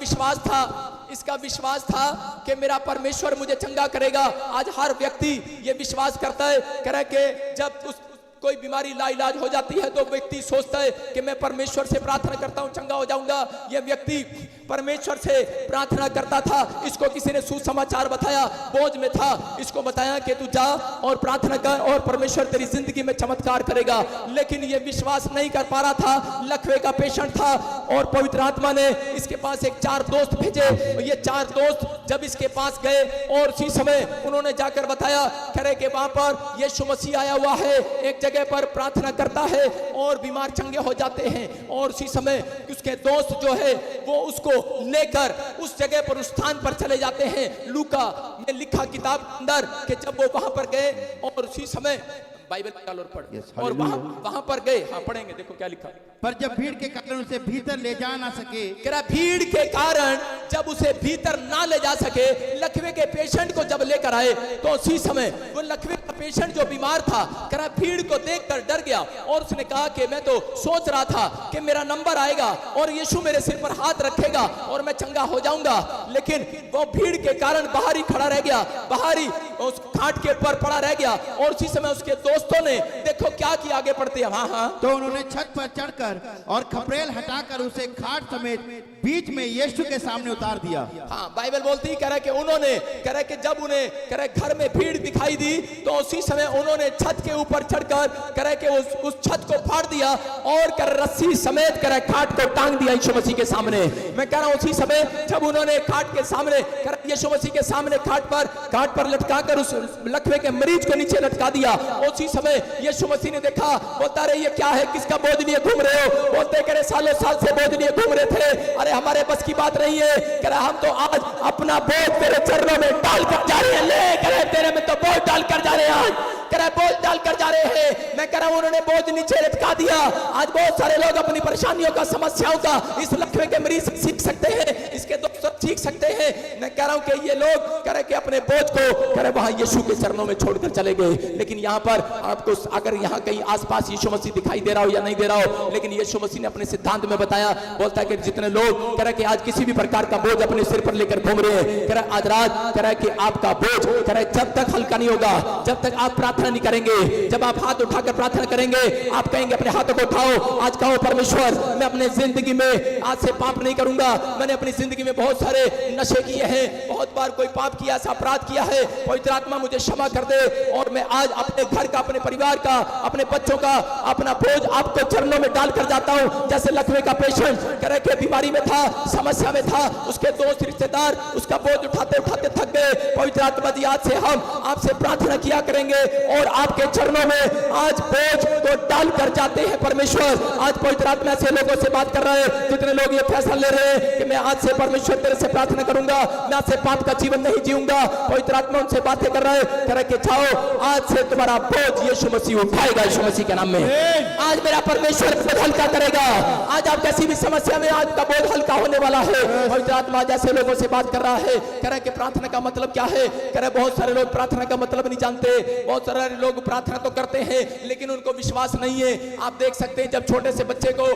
विश्वास था कि मेरा परमेश्वर मुझे चंगा करेगा। आज हर व्यक्ति ये विश्वास करता है, कह रहा है कि जब उस कोई बीमारी लाइलाज हो जाती है तो व्यक्ति सोचता है कि मैं परमेश्वर से प्रार्थना करता हूं, चंगा हो जाऊंगा। यह व्यक्ति परमेश्वर से प्रार्थना करता था। इसको किसी ने सुसमाचार बताया, बोझ में था, इसको बताया कि तू जा और प्रार्थना कर और परमेश्वर तेरी जिंदगी में चमत्कार करेगा। लेकिन यह विश्वास नहीं कर पा रहा था। लकवे का पेशेंट था और पवित्र आत्मा ने इसके पास एक 4 दोस्त भेजे। ये 4 दोस्त जब इसके पास गए और उसी समय उन्होंने जाकर बताया, कह रहे कि वहां पर यीशु मसीह आया हुआ है, एक जगह पर प्रार्थना करता है और बीमार चंगे हो जाते हैं। और उसी समय उसके दोस्त जो है वो उसको लेकर उस जगह पर, उस स्थान पर चले जाते हैं। लूका में लिखा किताब अंदर कि जब वो वहां पर गए और उसी समय बाइबल निकाल और पढ़, और वहां पर गए, हाँ पढ़ेंगे, देखो क्या लिखा। पर जब भीड़ के कारण उसे भीतर ले जा ना सके, कह रहा भीड़ के कारण जब उसे भीतर ना ले जा सके, लकवे के पेशेंट को जब लेकर आए तो उसी समय वो लकवे का पेशेंट जो बीमार था, कह रहा भीड़ को देखकर डर गया और उसने कहा कि मैं तो सोच रहा था कि मेरा नंबर आएगा और यीशु मेरे सिर पर हाथ रखेगा और मैं चंगा हो जाऊंगा। लेकिन वो भीड़ के कारण बाहर ही खड़ा रह गया, बाहर ही उस खाट के ऊपर पड़ा रह गया। और उसी समय उसके दोस्तों ने देखो क्या किया, आगे पढ़ते हैं, हाँ तो उन्होंने छत पर चढ़कर और खपरेल हटाकर उसे खाट समेत बीच में यीशु के सामने उतार दिया। हाँ बाइबल बोलती कह रहा है कि उन्होंने, कह रहा है कि जब उन्हें, कह रहा है घर में भीड़ दिखाई दी तो उसी समय उन्होंने छत के ऊपर चढ़कर, कह रहा है कि उस छत को फाड़ दिया और कर रस्सी समेत, कह रहा है खाट को टांग दिया यीशु मसीह के सामने। मैं कह रहा हूं उसी समय जब उन्होंने खाट के सामने, कह रहा यीशु मसीह के सामने खाट पर लटकाकर उस लकवे के मरीज को नीचे लटका दिया। उसी समय यीशु मसीह ने देखा, बोलता रहे ये क्या है, किसका बोझ लिए घूम रहे हो? बोलते करे सालों साल से बोझ लिए घूम रहे थे। अरे हमारे बस की बात नहीं है, कह रहा हम तो आज अपना बोझ तेरे चरणों में डाल कर जा रहे हैं। ले कह रहे तेरे में तो बोझ डाल कर जा रहे हैं, आज कह रहा बोझ डाल कर जा रहे हैं। मैं कह रहा हूं उन्होंने बोझ नीचे लटका दिया। आज बहुत सारे लोग अपनी परेशानियों का, समस्याओं का इस लकवे के मरीज से सीख सकते हैं, इसके दोस्त सीख सकते हैं। मैं कह रहा हूं कि ये लोग कह रहे कि अपने बोझ को, कह रहे वहां यीशु के चरणों में छोड़कर चले गए। लेकिन यहाँ पर आपको अगर यहाँ कहीं आसपास यीशु मसीह दिखाई दे रहा हो या नहीं दे रहा हो, लेकिन यीशु मसीह ने अपने सिद्धांत में बताया, बोलता है कि जितने लोग कह रहे कि आज किसी भी प्रकार का बोझ अपने सिर पर लेकर घूम रहे हैं, कह रहा आज रात कह रहा कि आपका बोझ, कह रहा जब तक हल्का नहीं होगा, जब तक आप प्रार्थना नहीं करेंगे, जब आप हाथ उठाकर प्रार्थना करेंगे, आप कहेंगे अपने हाथों को उठाओ, आज कहो परमेश्वर मैं अपने जिंदगी में आज से पाप नहीं करूंगा। मैंने अपनी जिंदगी में बहुत सारे नशे किए हैं, बहुत बार कोई पाप किया, ऐसा अपराध किया है, पवित्र आत्मा मुझे क्षमा कर दे और मैं आज अपने घर का, अपने परिवार का, अपने बच्चों का अपना बोझ आपको चरणों में डालकर जाता हूं। जैसे लकवे का पेशेंट कह रहे कि बीमारी में था, समस्या में था, उसके दोस्त रिश्तेदार उसका बोझ उठाते उठाते थक गए। पवित्र आत्मा जी आज से हम आपसे प्रार्थना किया करेंगे और आपके चरणों में आज बोझ को डालकर जाते हैं परमेश्वर। आज पवित्र आत्मा से लोगों से बात कर रहे हैं, जितने लोग ये फैसला ले रहे हैं कि मैं आज से परमेश्वर तेरे से प्रार्थना करूंगा, मैं आज से पाप का जीवन नहीं जीऊंगा, पवित्र आत्मा उनसे बातें कर रहे हैं, कह रहे कि जाओ आज से तुम्हारा बोझ यीशु मसीह उठाएगा, यीशु मसीह के नाम में। आज मेरा परमेश्वर बोझ हल्का करेगा। आज आप किसी भी समस्या में आज का बोझ हल्का होने वाला है। पवित्र आत्मा जैसे लोगों से बात कर रहा है, कह रहे कि प्रार्थना का मतलब क्या है, कह रहे बहुत सारे लोग प्रार्थना का मतलब नहीं जानते, बहुत सारे लोग प्रार्थना तो करते हैं लेकिन उनको विश्वास नहीं है। आप देख सकते हैं जब छोटे से बच्चे को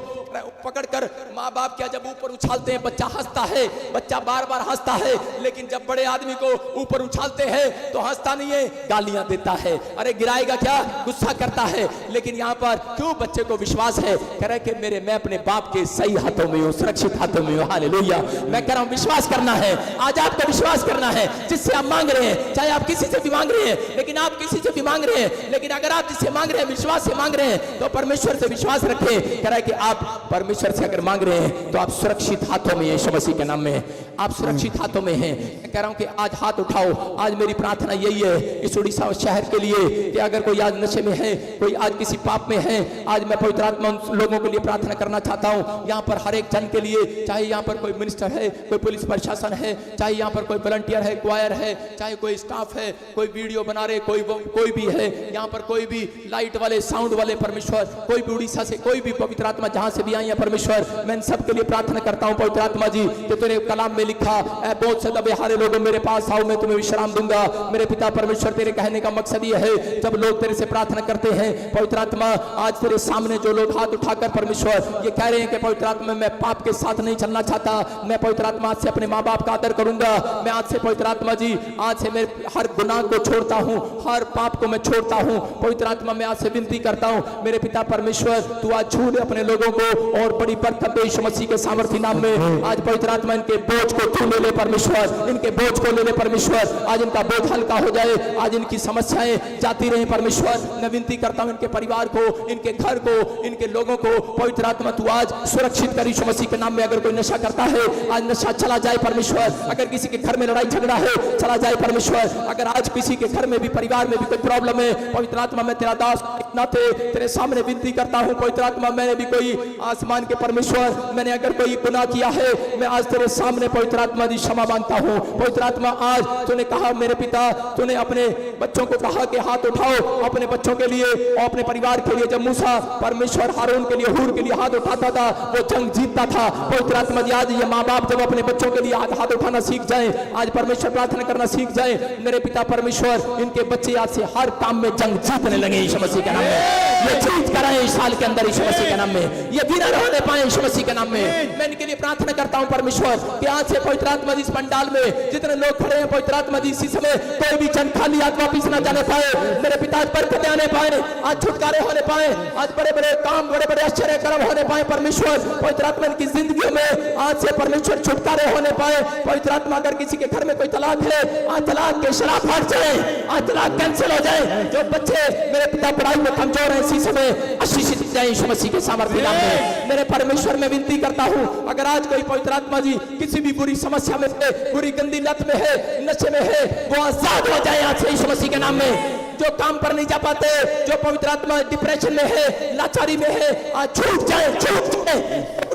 पकड़कर माँ बाप क्या जब ऊपर उछालते हैं, बच्चा हंसता है, बच्चा बार बार हंसता है, लेकिन जब बड़े आदमी को ऊपर उछालते हैं तो हंसता नहीं है, गालियां देता है, अरे गिराएगा क्या, गुस्सा करता है। लेकिन यहाँ पर क्यों बच्चे को विश्वास है, कह रहे कि मैं अपने बाप के सही हाथों में हूँ, सुरक्षित हाथों में हूँ। हालेलुया। मैं कह रहा हूँ विश्वास करना है, आज आपको विश्वास करना है जिससे आप मांग रहे हैं, चाहे आप किसी से भी मांग रहे हैं, लेकिन आप किसी से भी मांग रहे हैं, लेकिन अगर आप जिससे मांग रहे हैं विश्वास से मांग रहे हैं तो परमेश्वर से विश्वास रखें। कह रहा है कि आप परमेश्वर से अगर मांग रहे हैं तो आप सुरक्षित हाथों में, यीशु मसीह के नाम में आप सुरक्षित हाथों में हैं। मैं कह रहा हूं कि आज हाथ उठाओ। आज मेरी प्रार्थना यही है इस उड़ीसा शहर के लिए कि अगर कोई आज नशे में है, कोई आज किसी पाप में है, आज मैं पवित्र आत्मा उन लोगों के लिए प्रार्थना करना चाहता हूं। यहाँ पर हर एक जन के लिए, चाहे यहाँ पर कोई मिनिस्टर है, कोई पुलिस प्रशासन है, चाहे यहाँ पर कोई वॉलंटियर है, क्वायर है, चाहे कोई स्टाफ है, कोई वीडियो बना रहे, कोई भी है यहाँ पर, कोई भी लाइट वाले, साउंड वाले परमेश्वर, कोई भी उड़ीसा से, कोई भी पवित्र आत्मा जहां से भी आई है परमेश्वर, मैं इन सब के लिए प्रार्थना करता हूं पवित्र आत्मा जी कि तेरे कलाम में लिखा है, बहुत से दबे हारे लोगों मेरे पास आओ, मैं तुम्हें विश्राम दूंगा। मेरे पिता परमेश्वर, तेरे कहने का मकसद यह है, जब लोग तेरे से प्रार्थना करते हैं पवित्र आत्मा, आज तेरे सामने जो लोग हाथ उठाकर परमेश्वर ये कह रहे हैं कि पवित्र आत्मा मैं पाप के साथ नहीं चलना चाहता, मैं पवित्र आत्मा आज से अपने माँ बाप का आदर करूंगा, मैं आज से पवित्र आत्मा जी आज से मैं हर गुनाह को छोड़ता हूं, हर पाप को मैं छोड़ता हूं पवित्र आत्मा, मैं आज से विनती करता हूं मेरे पिता परमेश्वर, तू आज छू ले अपने लोगों को और बड़ी बरकत दे यीशु मसीह के सामर्थ्य नाम में। आज पवित्र आत्मा इनके बोझ को तू ले ले परमेश्वर, इनके बोझ को ले ले परमेश्वर, आज इनका बोझ हल्का हो जाए, आज इनकी समस्याएं जाती रहे परमेश्वर। मैं विनती करता हूं इनके परिवार को, इनके घर को, इनके लोगों को पवित्र आत्मा तू आज सुरक्षित कर यीशु मसीह के नाम में। अगर कोई नशा करता है आज नशा चला जाए परमेश्वर, अगर किसी के घर में लड़ाई झगड़ा है चला जाए परमेश्वर, अगर आज किसी के घर में भी परिवार में भी कोई प्रॉब्लम है पवित्र आत्मा, मैं तेरा दास नाते तेरे सामने विनती करता हूं पवित्र आत्मा, मैंने भी कोई आसमान के परमेश्वर, मैंने अगर कोई गुनाह किया है मैं आज तेरे सामने पवित्र आत्मा की क्षमा मांगता हूं पवित्र आत्मा। आज तूने कहा मेरे पिता, तूने अपने बच्चों को कहा कि हाथ उठाओ अपने बच्चों के लिए और अपने परिवार के लिए। जब मूसा परमेश्वर हारून के लिए, हूर के लिए हाथ उठाता था वो जंग जीतता था पवित्र आत्मा जी। आज ये माँ बाप जब अपने बच्चों के लिए हाथ उठाना सीख जाए, आज परमेश्वर प्रार्थना करना सीख जाए मेरे पिता परमेश्वर, इनके बच्चे आज से हर काम में जंग जीतने लगे यीशु मसीह के नाम में, ये जीत कराएं इस साल के अंदर यीशु मसीह के नाम में, ये विनर होने पाए यीशु मसीह के नाम में। मैं इनके लिए प्रार्थना करता हूं परमेश्वर कि आज से पवित्र आत्मा जी इस पंडाल में जितने लोग खड़े हैं पवित्र आत्मा जी इसी समय कोई भी जन खाली हाथ वापिस ना जाने पाए मेरे पिता, आज बरकतें आने पाए, आज छुटकारे होने पाए, आज बड़े बड़े काम, बड़े बड़े आश्चर्य कर्म होने पाए परमेश्वर पवित्र आत्मा की जिंदगी में आज से परमेश्वर छुटकारे होने पाए पवित्र आत्मा। अगर किसी के घर में कोई तलाक है आज तलाक के शराब हट जाए, आज तलाक कैंसिल हो जाए, जो बच्चे मेरे पिता पढ़ाई में कमजोर है इसी समय आशीषित जाए यीशु मसीह के सामर्थ्य नाम में। मेरे परमेश्वर मैं विनती करता हूं अगर आज कोई पवित्र आत्मा जी किसी भी बुरी समस्या में है, बुरी गंदी लत में है, नशे में है, वो आजाद हो जाए आज से यीशु मसीह के नाम में। जो काम पर नहीं जा पाते, जो पवित्र आत्मा डिप्रेशन में है, लाचारी में है, आज छूट जाए, छूट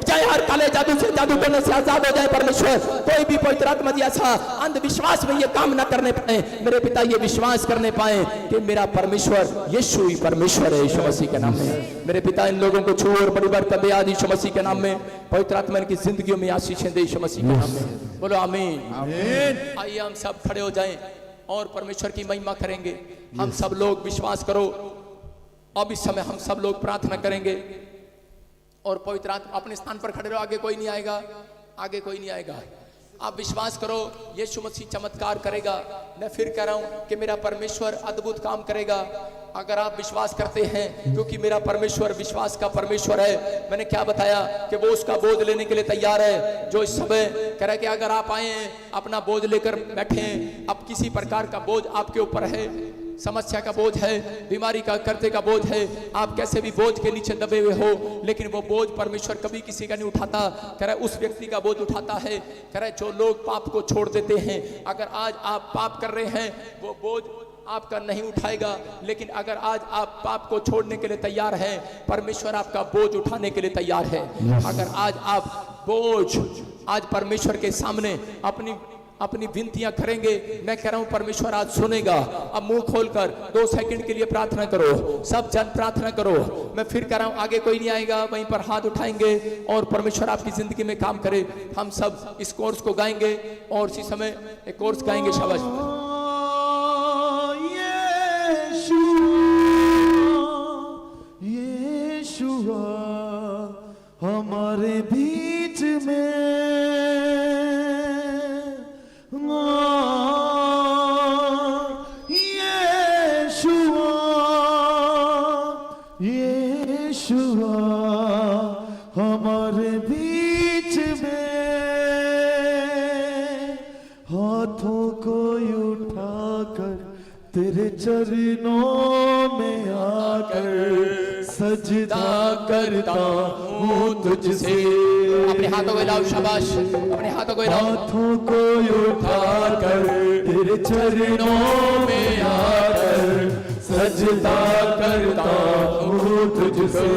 जाए, हर काले जादू से, जादू करने से आजाद हो जाए परमेश्वर। कोई भी पवित्र आत्मा जी ऐसा अंधविश्वास में ये काम ना करने पाए मेरे पिता, ये विश्वास करने पाए कि मेरा परमेश्वर यीशु ही परमेश्वर है यीशु मसीह के नाम में। मेरे पिता इन लोगों को छू और परिवर्तन दे आज यीशु मसीह के नाम में, पवित्र आत्मा इनकी जिंदगियों में आशीषें दे यीशु मसीह के नाम में। बोलो आमीन। आइए हम सब खड़े हो जाएं और परमेश्वर की महिमा करेंगे। हम सब लोग विश्वास करो, अब इस समय हम सब लोग प्रार्थना करेंगे और पवित्र आत्मा अपने स्थान पर खड़े रहो, आगे कोई नहीं आएगा, आगे कोई नहीं आएगा। आप विश्वास करो यीशु मसीह चमत्कार करेगा। मैं फिर कह रहा हूं कि मेरा परमेश्वर अद्भुत काम करेगा अगर आप विश्वास करते हैं, क्योंकि मेरा परमेश्वर विश्वास का परमेश्वर है। मैंने क्या बताया कि वो उसका बोझ लेने के लिए तैयार है। जो इस समय कह रहा है कि अगर आप आए अपना बोझ लेकर बैठे, अब किसी प्रकार का बोझ आपके ऊपर है, समस्या का बोझ है, बीमारी का कर्जे का बोझ है, आप कैसे भी बोझ के नीचे दबे हुए हो, लेकिन वो बोझ परमेश्वर कभी किसी का नहीं उठाता। कह रहा है उस व्यक्ति का बोझ उठाता है। कह रहा है जो लोग पाप को छोड़ देते हैं, अगर आज आप पाप कर रहे हैं वो बोझ आपका नहीं उठाएगा, लेकिन अगर आज आप पाप को छोड़ने के लिए तैयार हैं, परमेश्वर आपका बोझ उठाने के लिए तैयार है। अगर आज आप बोझ आज परमेश्वर के सामने अपनी विनतियां करेंगे, मैं कह रहा हूं परमेश्वर आज सुनेगा। अब मुंह खोलकर 2 सेकंड के लिए प्रार्थना करो, सब जन प्रार्थना करो। मैं फिर कह रहा हूं आगे कोई नहीं आएगा, वहीं पर हाथ उठाएंगे और परमेश्वर आपकी जिंदगी में काम करे। हम सब इस कोर्स को गाएंगे और इसी समय एक कोर्स गाएंगे। शाबाश। यीशुआ हमारे बीच में, यीशुआ हमारे बीच में, हाथों को उठाकर तेरे चरणों में आकर सजदा करता हूँ तुझसे। अपने हाथों को हिलाओ, शाबाश, अपने हाथों को हिलाओ। हाथों को उठाकर तेरे चरणों में आकर सजदा करता हूँ तुझसे।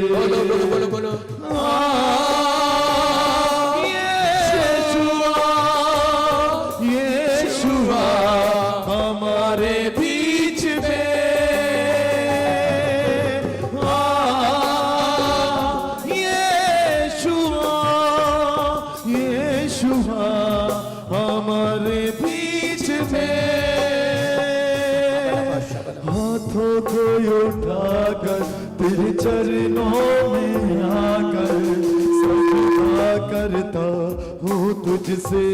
बोलो बोलो बोलो बोलो। यीशुआ हमारे बीच तेरे चरणों में आकर सजदा करता हूँ तुझसे।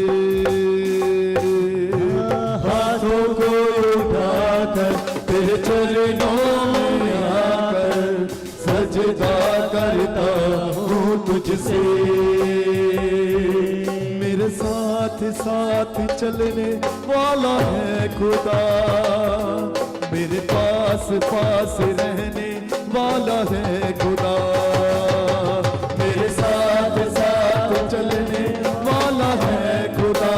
हाथों को उठाकर तेरे चरणों में आकर सजदा करता हूँ तुझसे। मेरे साथ साथ चलने वाला है खुदा, मेरे पास पास रहने वाला है खुदा। मेरे साथ साथ चलने वाला है खुदा,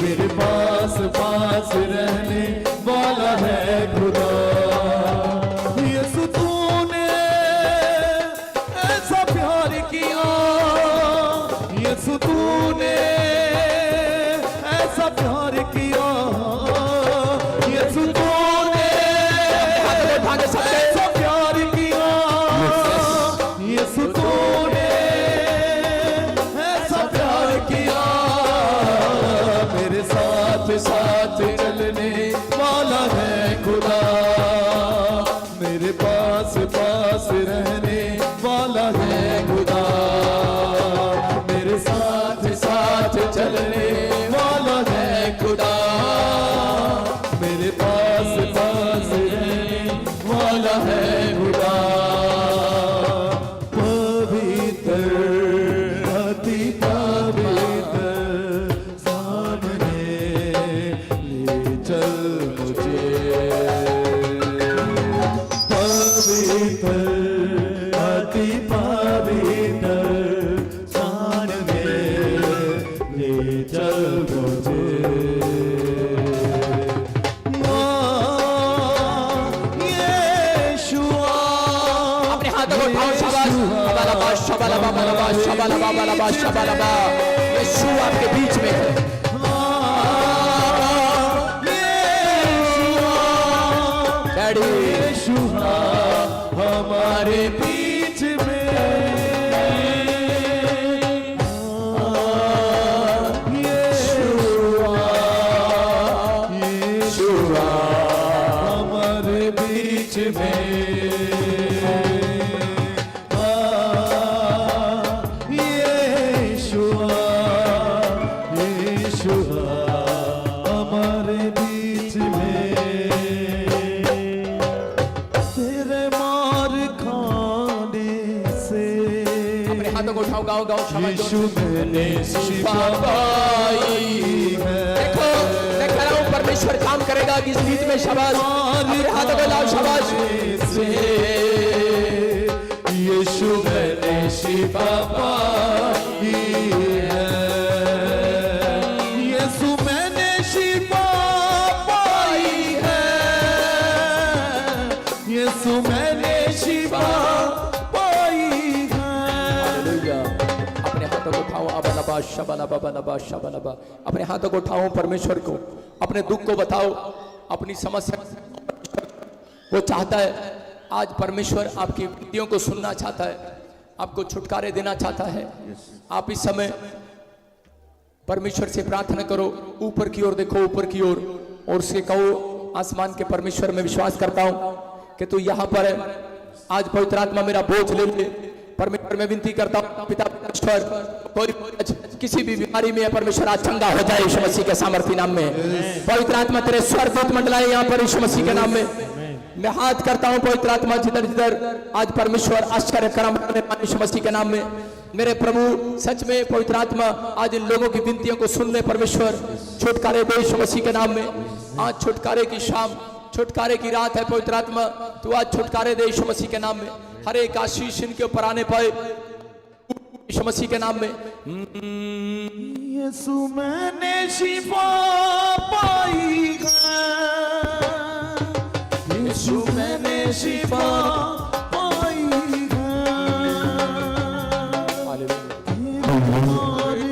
मेरे पास पास रहने वाला है खुदा। यीशु तूने ऐसा प्यार किया, यीशु तूने ऐसा प्यार किया, यीशु तूने ऐसा प्यार किया, यीशु तूने ऐसा प्यार किया। मेरे साथ साथ चलने वाला है खुदा, मेरे पास पास रहने वाला है खुदा। मेरे साथ साथ चलने वाला है खुदा, मेरे पास पास रहने वाला है खुदा। पवित्र अति पवित्र सामने ले चल मुझे। पवित्र अति पवित्र सामने ले चल मुझे। अपने हाथों को उठाओ, शाबाश, अबालबा, शबालबा, शबालबा, बलबा, शबालबा। यीशु आपके बीच में है। डैडी यीशु हमारे बीच में, यीशु हमारे बीच में। यीशु हमारे बीच में। तेरे मार खाने से अपने हाथों को उठाओ, गाओ गाओ, शाबाश। यीशु मैंने शिफा पाई है। देखो मैं कह रहा हूँ परमेश्वर काम करेगा इस गीत में। शाबाश, अपने हाथों को लाओ, शाबाश। से यीशु मैंने शिफा पाई है। यीशु मैंने शिफा पाई है। यीशु मैंने शिफा पाई है। हालेलुया। अपने हाथों को उठाओ, अबलबा, शबलबा, बलबा, शबलबा। अपने हाथों को उठाओ, परमेश्वर को अपने दुख को बताओ, अपनी समस्या। वो चाहता है आज परमेश्वर आपकी विनतियों को सुनना चाहता है, आपको छुटकारे देना चाहता है। आप इस समय परमेश्वर से प्रार्थना करो, ऊपर की ओर देखो, ऊपर की ओर, और उससे कहो, आसमान के परमेश्वर में विश्वास करता हूं कि तू यहां पर है। आज पवित्र आत्मा मेरा बोझ ले ले। परमेश्वर में विनती करता हूं, पिता परमेश्वर, कोई किसी भी बीमारी में परमेश्वर आज चंगा हो जाए यीशु मसीह के सामर्थ्य नाम में। पवित्र आत्मा तेरे स्वर्गदूत मंडलाए यहाँ पर यीशु मसीह के नाम में। मैं हाथ करता हूं पवित्र आत्मा, जिधर जिधर आज परमेश्वर आश्चर्य कर्म करने वाले यीशु मसीह के नाम में। मेरे प्रभु सच में पवित्र आत्मा आज इन लोगों की विनतियों को सुन ले परमेश्वर, छुटकारे दे यीशु मसीह के नाम में। आज छुटकारे की शाम, छुटकारे की रात है पवित्र आत्मा, तू आज छुटकारे दे यीशु मसीह के नाम में। हर एक आशीष इनके ऊपर आने पाए यीशु मसीह के नाम में। यीशु मैंने शिफा पाई है। यीशु मैंने शिफा पाई है।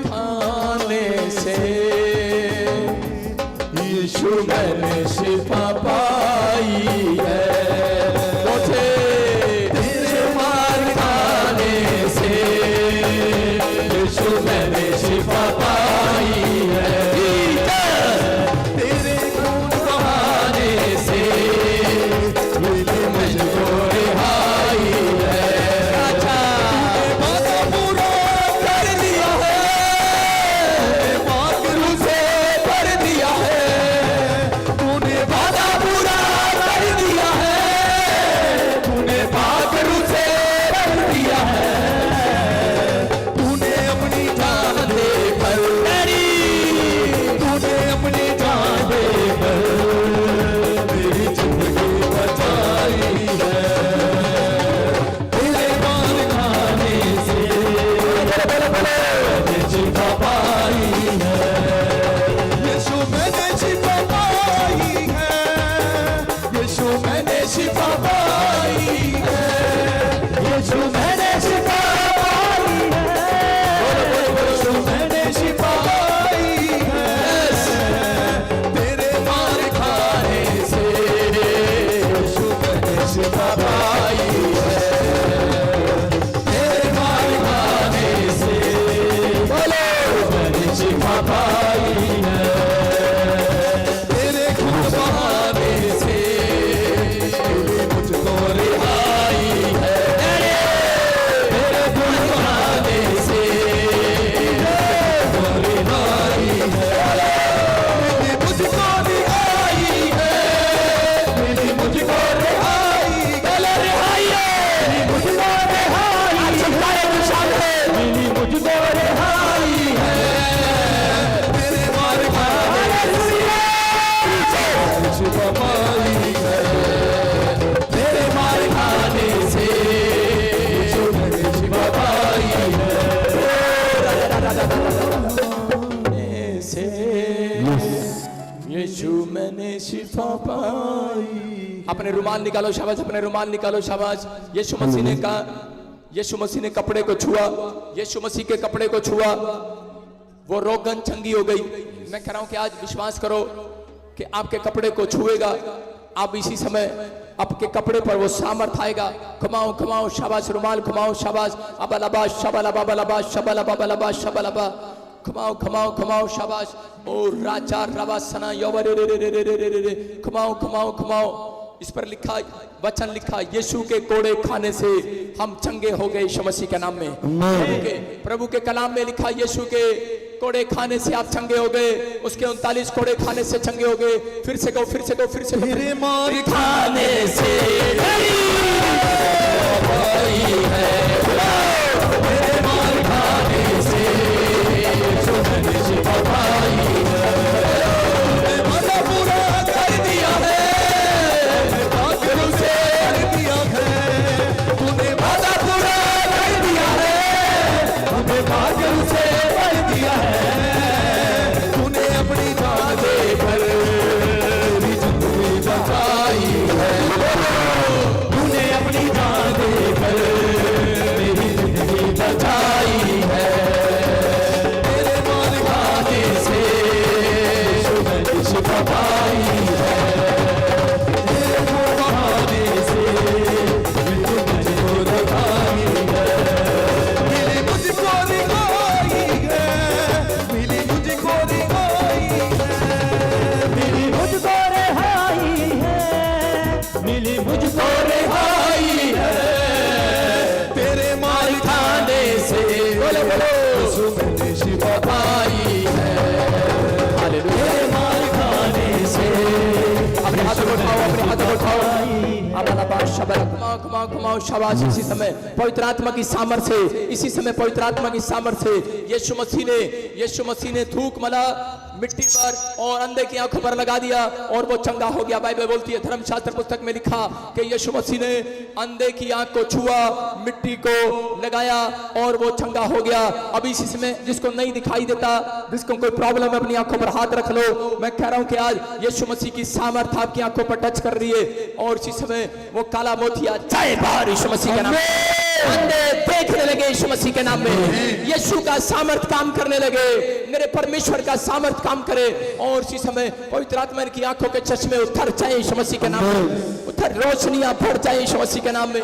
खाने से यीशु मैंने शिफा पाई है। यीशु मैंने शिफा पाई है। तेरे खून बहाने से मिले मुझको अपने रुमाल निकालो शाबाश, अपने रुमाल निकालो शाबाश। यीशु मसीह ने कहा, यीशु मसीह ने कपड़े को छुआ, यीशु मसीह के कपड़े को छुआ, वो रोगन चंगी हो गई। मैं कह रहा हूं कि आज विश्वास करो कि आपके कपड़े को छुएगा, आप इसी समय आपके कपड़े पर वो सामर्थ आएगा। घुमाओ घुमाओ शाबाश, रुमाल घुमाओ शाबाश, अबलबा शबलबा बलबा शबलबा बलबा शबलबा, घुमाओ घुमाओ घुमाओ शाबाश। ओ राजा रवासना योवरे रे रे रे रे रे रे रे, घुमाओ घुमाओ घुमाओ। इस पर लिखा वचन लिखा, यीशु के कोड़े खाने से हम चंगे हो गए यीशु मसीह के नाम में। प्रभु के कलाम में लिखा, यीशु के कोड़े खाने से आप चंगे हो गए, उसके 39 कोड़े खाने से चंगे हो गए। फिर से गो, फिर से गो, फिर से गो। तेरे मार खाने से तेरे मार खाने से यीशु मैंने शिफा पाई है। वादा पूरा कर दिया है, पागलों से कर दिया है, तूने वादा पूरा कर दिया है, तूने पागलों से कर दिया है, तूने अपनी जान देकर मेरी जिंदगी बचाई है, तूने अपनी जान देकर मेरी जिंदगी बचाई है। तेरे मार खाने से यीशु मैंने शिफा पाई है, तेरे मार खाने से यीशु मैंने रखाई है। मिली मुझको रिहाई है, मिली मुझको रिहाई है, मिली मुझको रिहाई है, मिली मुझको रिहाई है। तेरे मार खाने से बोलो बोलो यीशु मैंने शिफा पाई है। हालेलुया। तेरे मार खाने से अपने हाथों को उठाओ, अपने हाथों को उठाओ। अबलबा शबलबा, घुमाओ घुमाओ घुमाओ शाबाश। इसी समय पवित्र आत्मा की सामर्थ से, इसी समय पवित्र आत्मा की सामर्थ से यीशु मसीह ने थूक मला मिट्टी पर और अंधे की आंखों पर लगा दिया और वो चंगा हो गया। बाइबल बोलती है, धर्मशास्त्र पुस्तक में लिखा कि यीशु मसीह ने अंधे की आंख को छुआ, मिट्टी को लगाया और वो चंगा हो गया। अब इसी समय जिसको नहीं दिखाई देता, जिसको कोई प्रॉब्लम है, अपनी आंखों पर हाथ रख लो। मैं कह रहा हूं कि आज यीशु मसीह की सामर्थ आपकी आंखों पर टच कर रही है और इसी समय वो काला मोतिया जाए बाहर यीशु मसीह के नाम में। अंधे देखने लगे यीशु मसीह के नाम में, यीशु का सामर्थ काम करने लगे, मेरे परमेश्वर का सामर्थ काम करे और इसी समय पवित्र आत्मा की आंखों के चश्मे उतर जाए यीशु मसीह के नाम में, उतर रोशनियां बढ़ जाए यीशु मसीह के नाम में,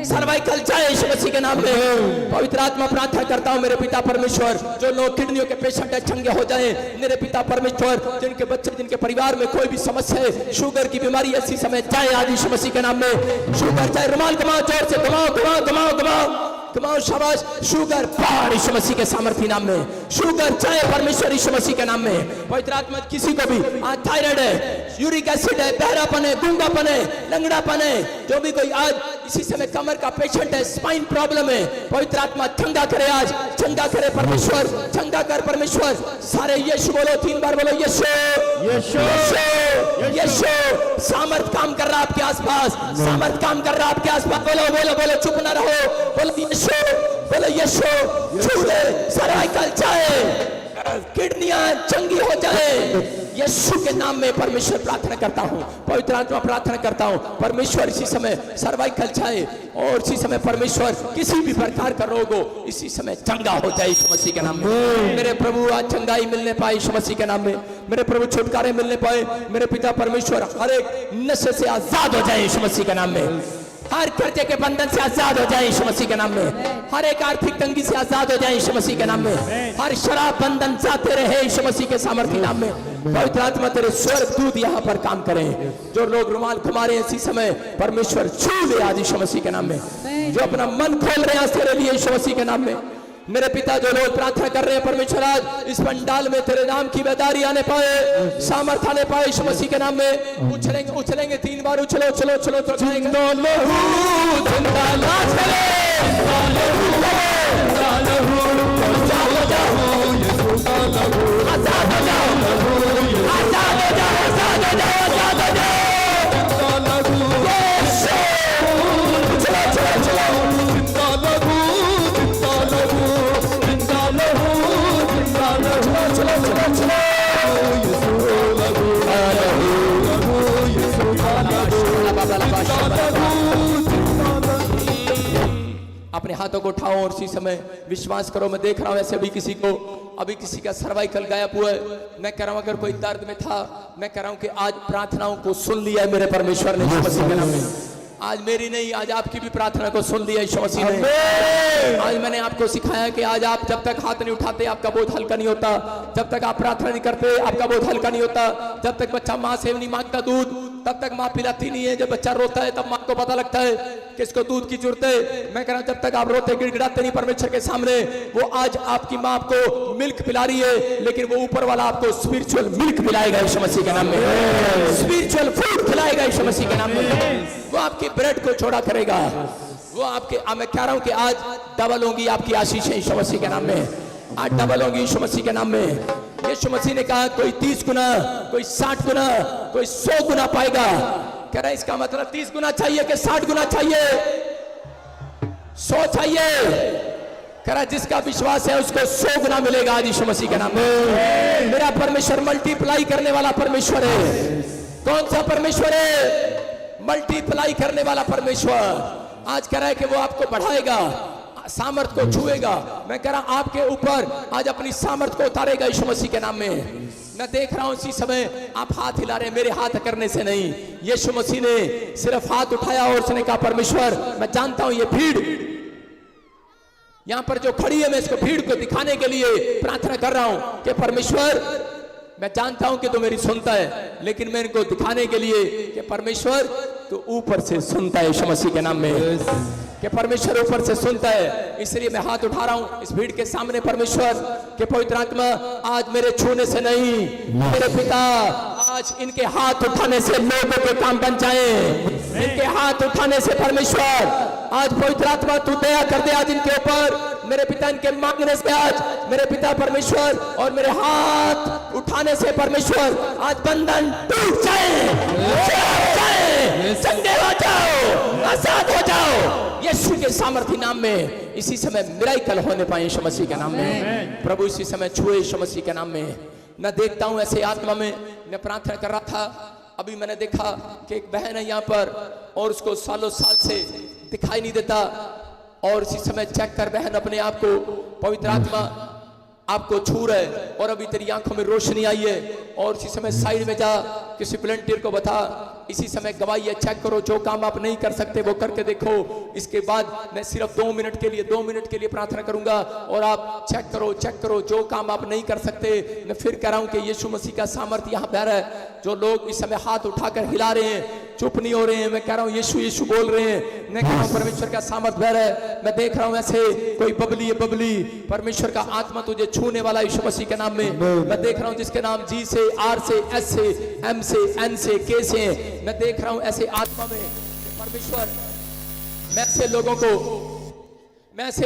सर्वाइकल जाए यीशु मसीह के नाम में। पवित्र आत्मा प्रार्थना करता हूं मेरे पिता परमेश्वर, जो लोग किडनियों के पेशेंट है चंगे हो जाए मेरे पिता परमेश्वर, जिनके बच्चे, जिनके परिवार में कोई भी समस्या है, शुगर की बीमारी ऐसी समय जाए आज यीशु मसीह के नाम में। शुगर जाए, रुमाल घुमाओ, जोर से घुमाओ घुमाओ घुमाओ घुमाओ घुमाओ शाबाश। शुगर बाहर यीशु मसीह के सामर्थी नाम में, शुगर जाए परमेश्वर यीशु मसीह के नाम में। पवित्र आत्मा किसी को भी आज थायराइड है, यूरिक एसिड है, बहरापन है, गूंगापन है, लंगड़ापन है, जो भी कोई आज इसी समय कमर का पेशेंट है, स्पाइन प्रॉब्लम है, पवित्र आत्मा चंगा करे आज, चंगा करे परमेश्वर, चंगा कर परमेश्वर। सारे यीशु बोलो, 3 बार बोलो यीशु यीशु यीशु। सामर्थ काम कर रहा आपके आसपास, सामर्थ काम कर रहा आपके आसपास। बोलो बोलो बोलो, चुप ना रहो, बोलो यीशु, बोलो यीशु। छू ले, सर्वाइकल जाए, किडनियां चंगी हो जाए यीशु के नाम में परमेश्वर प्रार्थना करता हूं, पवित्र आत्मा प्रार्थना करता हूं परमेश्वर इसी समय सर्वाइकल जाए और इसी समय परमेश्वर किसी भी प्रकार का रोग हो इसी समय चंगा हो जाए यीशु मसीह के नाम में। मेरे प्रभु आज चंगाई मिलने पाए यीशु मसीह के नाम में, मेरे प्रभु छुटकारे मिलने पाए, मेरे पिता परमेश्वर हर एक नशे से आजाद हो जाए यीशु मसीह के नाम में, हर कर्जे के बंधन से आजाद हो जाए यीशु मसीह के नाम में, हर एक आर्थिक तंगी से आजाद हो जाए यीशु मसीह के नाम में, हर शराब बंधन जाते रहे यीशु मसीह के सामर्थ्य नाम में। पवित्र आत्मा तेरे स्वर्गदूत यहाँ पर काम करें, जो लोग रुमाल घुमा रहे हैं इसी समय परमेश्वर छू ले आज यीशु मसीह के नाम में, जो अपना मन खोल रहे हैं तेरे लिए यीशु मसीह के नाम में। मेरे पिता जो लोग प्रार्थना कर रहे हैं परमेश्वर आज इस पंडाल में तेरे नाम की बेदारी आने पाए, सामर्थ आने पाए यीशु मसीह के नाम में। उछलेंगे उछलेंगे 3 बार, उछलो उछलो उछलो तो जिंदा लहू जिंदा लाश आजाद हो जाओ, आजाद हो जाओ, आजाद हो जाओ, आजाद हो जाओ। अपने हाथों को उठाओ और इसी समय विश्वास करो। मैं देख रहा हूं ऐसे अभी किसी का सर्वाइकल गायब हुआ है। मैं कह रहा हूं अगर कोई दर्द में था, मैं कह रहा हूं कि आज प्रार्थनाओं को सुन लिया है मेरे परमेश्वर ने यीशु मसीह के नाम में। आज मेरी नहीं, आज आपकी भी प्रार्थना को सुन लिया यीशु मसीह ने। आज मैंने आपको सिखाया कि आज आप जब तक हाथ नहीं उठाते आपका बोझ हल्का नहीं होता, जब तक आप प्रार्थना नहीं करते आपका बोझ हल्का नहीं होता, जब तक बच्चा माँ से नहीं मांगता दूध तब तक माँ पिलाती नहीं है। जब बच्चा रोता है तब माँ को पता लगता है कि इसको दूध की जरूरत है। मैं कह रहा हूं जब तक आप रोते गिड़गिड़ाते नहीं परमेश्वर के सामने, वो आज आपकी माँ आपको मिल्क पिला रही है, लेकिन वो ऊपर वाला आपको स्पिरिचुअल मिल्क पिलाएगा यीशु मसीह के नाम में, स्पिरिचुअल फूड खिलाएगा यीशु मसीह के नाम में। वो आपकी ब्रेड को छोड़ा करेगा, वो आपके, मैं कह रहा हूं कि आज डबल होंगी आपकी आशीषें यीशु मसीह के नाम में, आज डबल होंगी यीशु मसीह के नाम में। यीशु मसीह ने कहा कोई 30 गुना, कोई 60 गुना, कोई 100 गुना पाएगा। कह रहा है इसका मतलब 30 गुना चाहिए कि 60 गुना चाहिए? 100 चाहिए। कह रहा जिसका विश्वास है उसको 100 गुना मिलेगा आज यीशु मसीह के नाम में। मेरा परमेश्वर मल्टीप्लाई करने वाला परमेश्वर है। कौन सा परमेश्वर है? मल्टीप्लाई करने वाला परमेश्वर। आज कह रहा है कि वो आपको बढ़ाएगा, सामर्थ को छुएगा। मैं कह रहा आपके ऊपर आज अपनी सामर्थ को उतारेगा यीशु मसीह के नाम में। मैं देख रहा हूं इसी समय आप हाथ हिला रहे हैं, मेरे हाथ करने से नहीं, यीशु मसीह ने सिर्फ हाथ उठाया और उसने कहा परमेश्वर मैं जानता हूं ये भीड़ यहां पर जो खड़ी है, मैं इसको भीड़ को दिखाने के लिए प्रार्थना कर रहा हूं कि परमेश्वर मैं जानता हूं कि तू मेरी सुनता है, लेकिन मैं इनको दिखाने के लिए कि परमेश्वर तू ऊपर से सुनता है यीशु मसीह के नाम में, कि परमेश्वर ऊपर से सुनता है। इसलिए मैं हाथ उठा रहा हूं इस भीड़ के सामने परमेश्वर के पवित्र आत्मा आज मेरे छूने से नहीं, मेरे पिता आज इनके हाथ उठाने से लोगों के काम बन जाए, इनके हाथ उठाने से परमेश्वर आज पवित्र आत्मा तू दया कर दे आज इनके ऊपर। मेरे पिता इनके मांगने से आज मेरे पिता परमेश्वर और मेरे हाथ उठाने से परमेश्वर आज बंधन टूट जाए, चंगे हो जाओ, आजाद हो जाओ यीशु के सामर्थी नाम में। इसी समय मिराकल होने पाए यीशु मसीह के नाम में। प्रभु इसी समय छुए यीशु मसीह के नाम में। मैं देखता हूं ऐसे आत्मा में, मैं प्रार्थना कर रहा था, अभी मैंने देखा कि एक बहन है यहाँ पर और उसको सालों साल से दिखाई नहीं देता, और इसी समय चेक कर बहन अपने आप को, पवित्र आत्मा आपको छू रहे और अभी तेरी आंखों में रोशनी आई है, और इसी समय साइड में जा किसी वॉलंटियर को बता, इसी समय गवाही है, चेक करो जो काम आप नहीं कर सकते वो करके देखो। इसके बाद मैं सिर्फ 2 मिनट के लिए प्रार्थना करूंगा और आप चेक करो जो काम आप नहीं कर सकते। मैं फिर कह रहा हूं कि यीशु मसीह का सामर्थ्य यहाँ पर है। जो लोग इस समय हाथ उठाकर हिला रहे हैं, चुप नहीं हो रहे हैं, मैं कह रहा हूं यीशु यीशु बोल रहे हैं, मैं कह रहा हूं परमेश्वर का सामर्थ्य बह रहा है। मैं देख रहा हूं ऐसे कोई बबली परमेश्वर का आत्मा तुझे छूने वाला यीशु मसीह के नाम में। मैं देख रहा हूं जिसके नाम जी से, आर से, एस से, एम से, एन से, के से, मैं देख रहा हूं ऐसे आत्मा में परमेश्वर। मैं ऐसे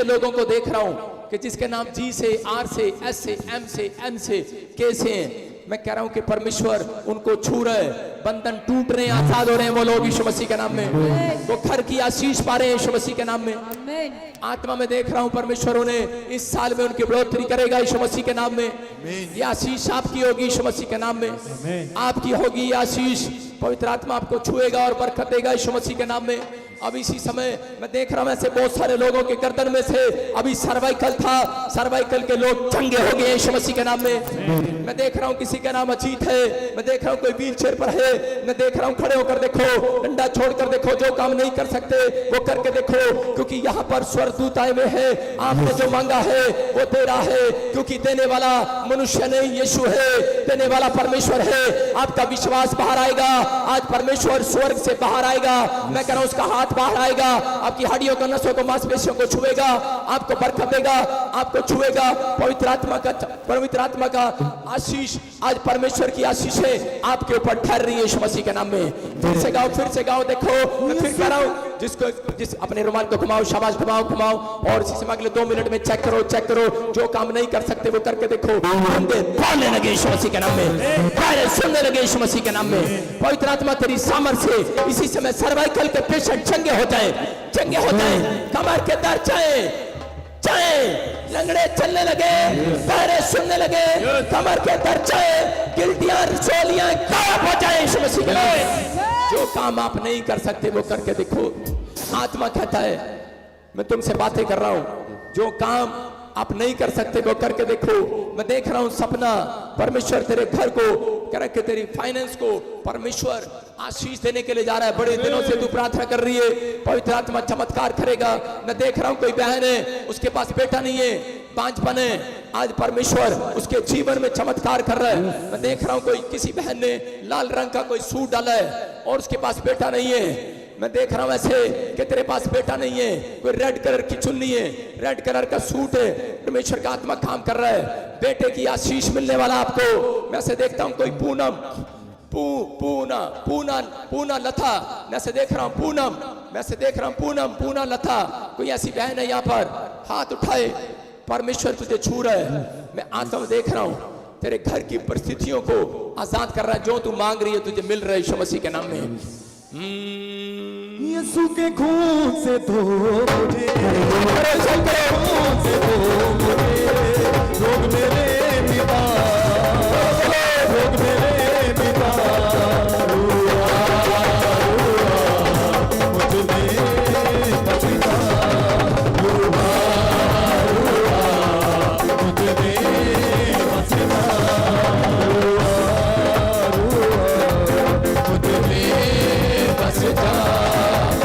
लोगों को देख रहा हूं कि जिसके नाम जी से, आर से, एस से, एम से, एन से, के से हैं। मैं कह रहा हूं कि परमेश्वर उनको छू रहे, बंधन टूट रहे हैं, आजाद हो रहे हैं वो लोग यीशु मसीह के नाम में। वो घर की आशीष पा रहे हैं यीशु मसीह के नाम में। आत्मा में देख रहा हूं परमेश्वर उन्हें इस साल में उनकी बढ़ोतरी करेगा यीशु मसीह के नाम में। ये आशीष आपकी होगी यीशु मसीह के नाम में, आपकी होगी ये आशीष। पवित्र आत्मा आपको छुएगा और बरकत देगा यीशु मसीह के नाम में। अब इसी समय मैं देख रहा हूं ऐसे बहुत सारे लोगों के गर्दन में से अभी सर्वाइकल था, सर्वाइकल के लोग चंगे हो गए यीशु मसीह के नाम में। मैं देख रहा हूं किसी का नाम अजीत है, मैं देख रहा हूं कोई व्हील चेयर पर है, मैं देख रहा हूं खड़े होकर देखो, डंडा छोड़कर देखो, जो काम नहीं कर सकते वो करके देखो, क्योंकि यहाँ पर स्वर्गदूत आए हुए हैं। आपने जो मांगा है वो दे रहा है, क्योंकि देने वाला मनुष्य नहीं यीशु है, देने वाला परमेश्वर है। आपका विश्वास बाहर आएगा, आज परमेश्वर स्वर्ग से बाहर आएगा। मैं कह रहा हूं उसका हाथ बाहर आएगा, आपकी हड्डियों को, नसों को, मांसपेशियों को छुएगा, आपको बरकत देगा, आपको छुएगा। पवित्र आत्मा का आशीष, आज परमेश्वर की आशीष है आपके ऊपर ठहर रही है यीशु मसीह के नाम में। फिर से गाओ देखो। मैं फिर कह रहा हूं जिस अपने रुमाल को घुमाओ, शाबाश घुमाओ, और इसी समय अगले 2 मिनट में चेक करो जो काम नहीं कर सकते वो करके देखो। बंदे बोलने लगे यीशु मसीह के नाम में, पैर सुनने लगे यीशु मसीह के नाम में। पवित्र आत्मा तेरी सामर्थ्य से इसी समय सर्वाइकल के पेशेंट चंगे हो जाए, कमर के दर्द चाहे, लंगड़े चलने लगे, पैरे सुनने लगे, कमर के दर्द चाहे, गिल्टियां, रसोलियां गायब हो जाए यीशु मसीह के नाम में। जो काम आप नहीं कर सकते वो करके देखो। आत्मा कहता है मैं तुमसे बातें कर रहा हूं, जो काम आप नहीं कर सकते वो करके देखो। मैं देख रहा हूं सपना, परमेश्वर तेरे घर को कह रहा है कि तेरी फाइनेंस को परमेश्वर आशीष देने के लिए जा रहा है। बड़े दिनों से तू प्रार्थना कर रही है, पवित्र आत्मा चमत्कार करेगा। मैं देख रहा हूं कोई बहन है, उसके पास बेटा नहीं है, बांझपन है, आज परमेश्वर उसके जीवन में चमत्कार कर रहा है। मैं देख रहा हूं कोई किसी बहन ने लाल रंग का कोई सूट डाला है और उसके पास बेटा नहीं है। मैं देख रहा हूं ऐसे कि तेरे पास बेटा नहीं है, कोई रेड कलर की चुन्नी है, रेड कलर का सूट है, परमेश्वर का आत्मा काम कर रहा है, बेटे की आशीष मिलने वाला आपको। मैं ऐसे देखता हूं कोई पूनम, पूना पूना पूना लता, मैं ऐसे देख रहा हूं पूनम, मैं ऐसे देख रहा हूं पूनम पूना लता, कोई ऐसी बहन है यहाँ पर, हाथ उठाए, परमेश्वर तुझे छू रहा है। मैं आत्मा देख रहा हूं तेरे घर की परिस्थितियों को आजाद कर रहा है, जो तू मांग रही है तुझे मिल रहा है यीशु मसीह के नाम में। यीशु के खून से धो मुझे, खून से धो मुझे, रोग मेरे पिता, रोग मेरे पिता, रुआ मुझ में बचता, रुआ मुझ में बचता, रुआ मुझ में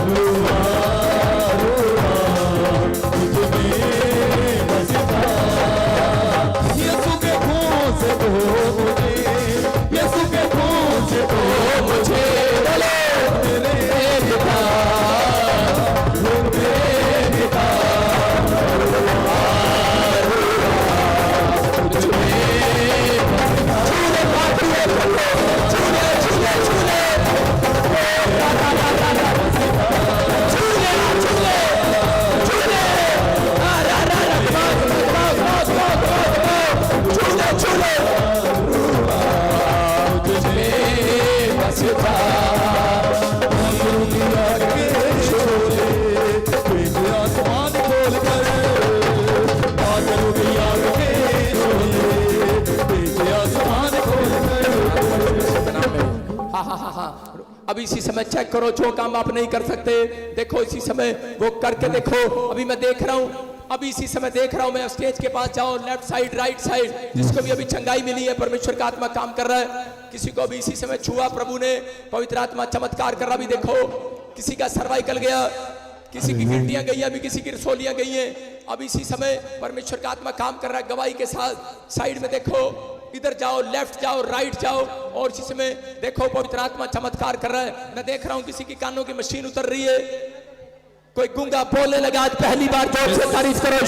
बचता, अभी इसी समय चेक करो जो काम आप नहीं कर सकते, देखो इसी समय वो करके देखो। अभी मैं देख रहा हूं, अभी इसी समय देख रहा हूं मैं, स्टेज के पास जाओ, लेफ्ट साइड राइट साइड, जिसको भी अभी चंगाई मिली है, परमेश्वर का आत्मा काम कर रहा है। किसी को भी इसी समय छुआ प्रभु ने, पवित्र आत्मा चमत्कार कर रहा। अभी देखो किसी का सर्वाइकल गया, किसी की गिट्टियां गई, अभी किसी की रसोलियां गई हैं। अभी इसी समय परमेश्वर का आत्मा काम कर रहा है गवाही के साथ। साइड में देखो, इधर जाओ, लेफ्ट जाओ, राइट जाओ, और इसी समय देखो पवित्र आत्मा चमत्कार कर रहा है। मैं देख रहा हूं किसी की कानों की मशीन उतर रही है, कोई गूंगा बोलने लगा, आज पहली बार जोर से तारीफ करो।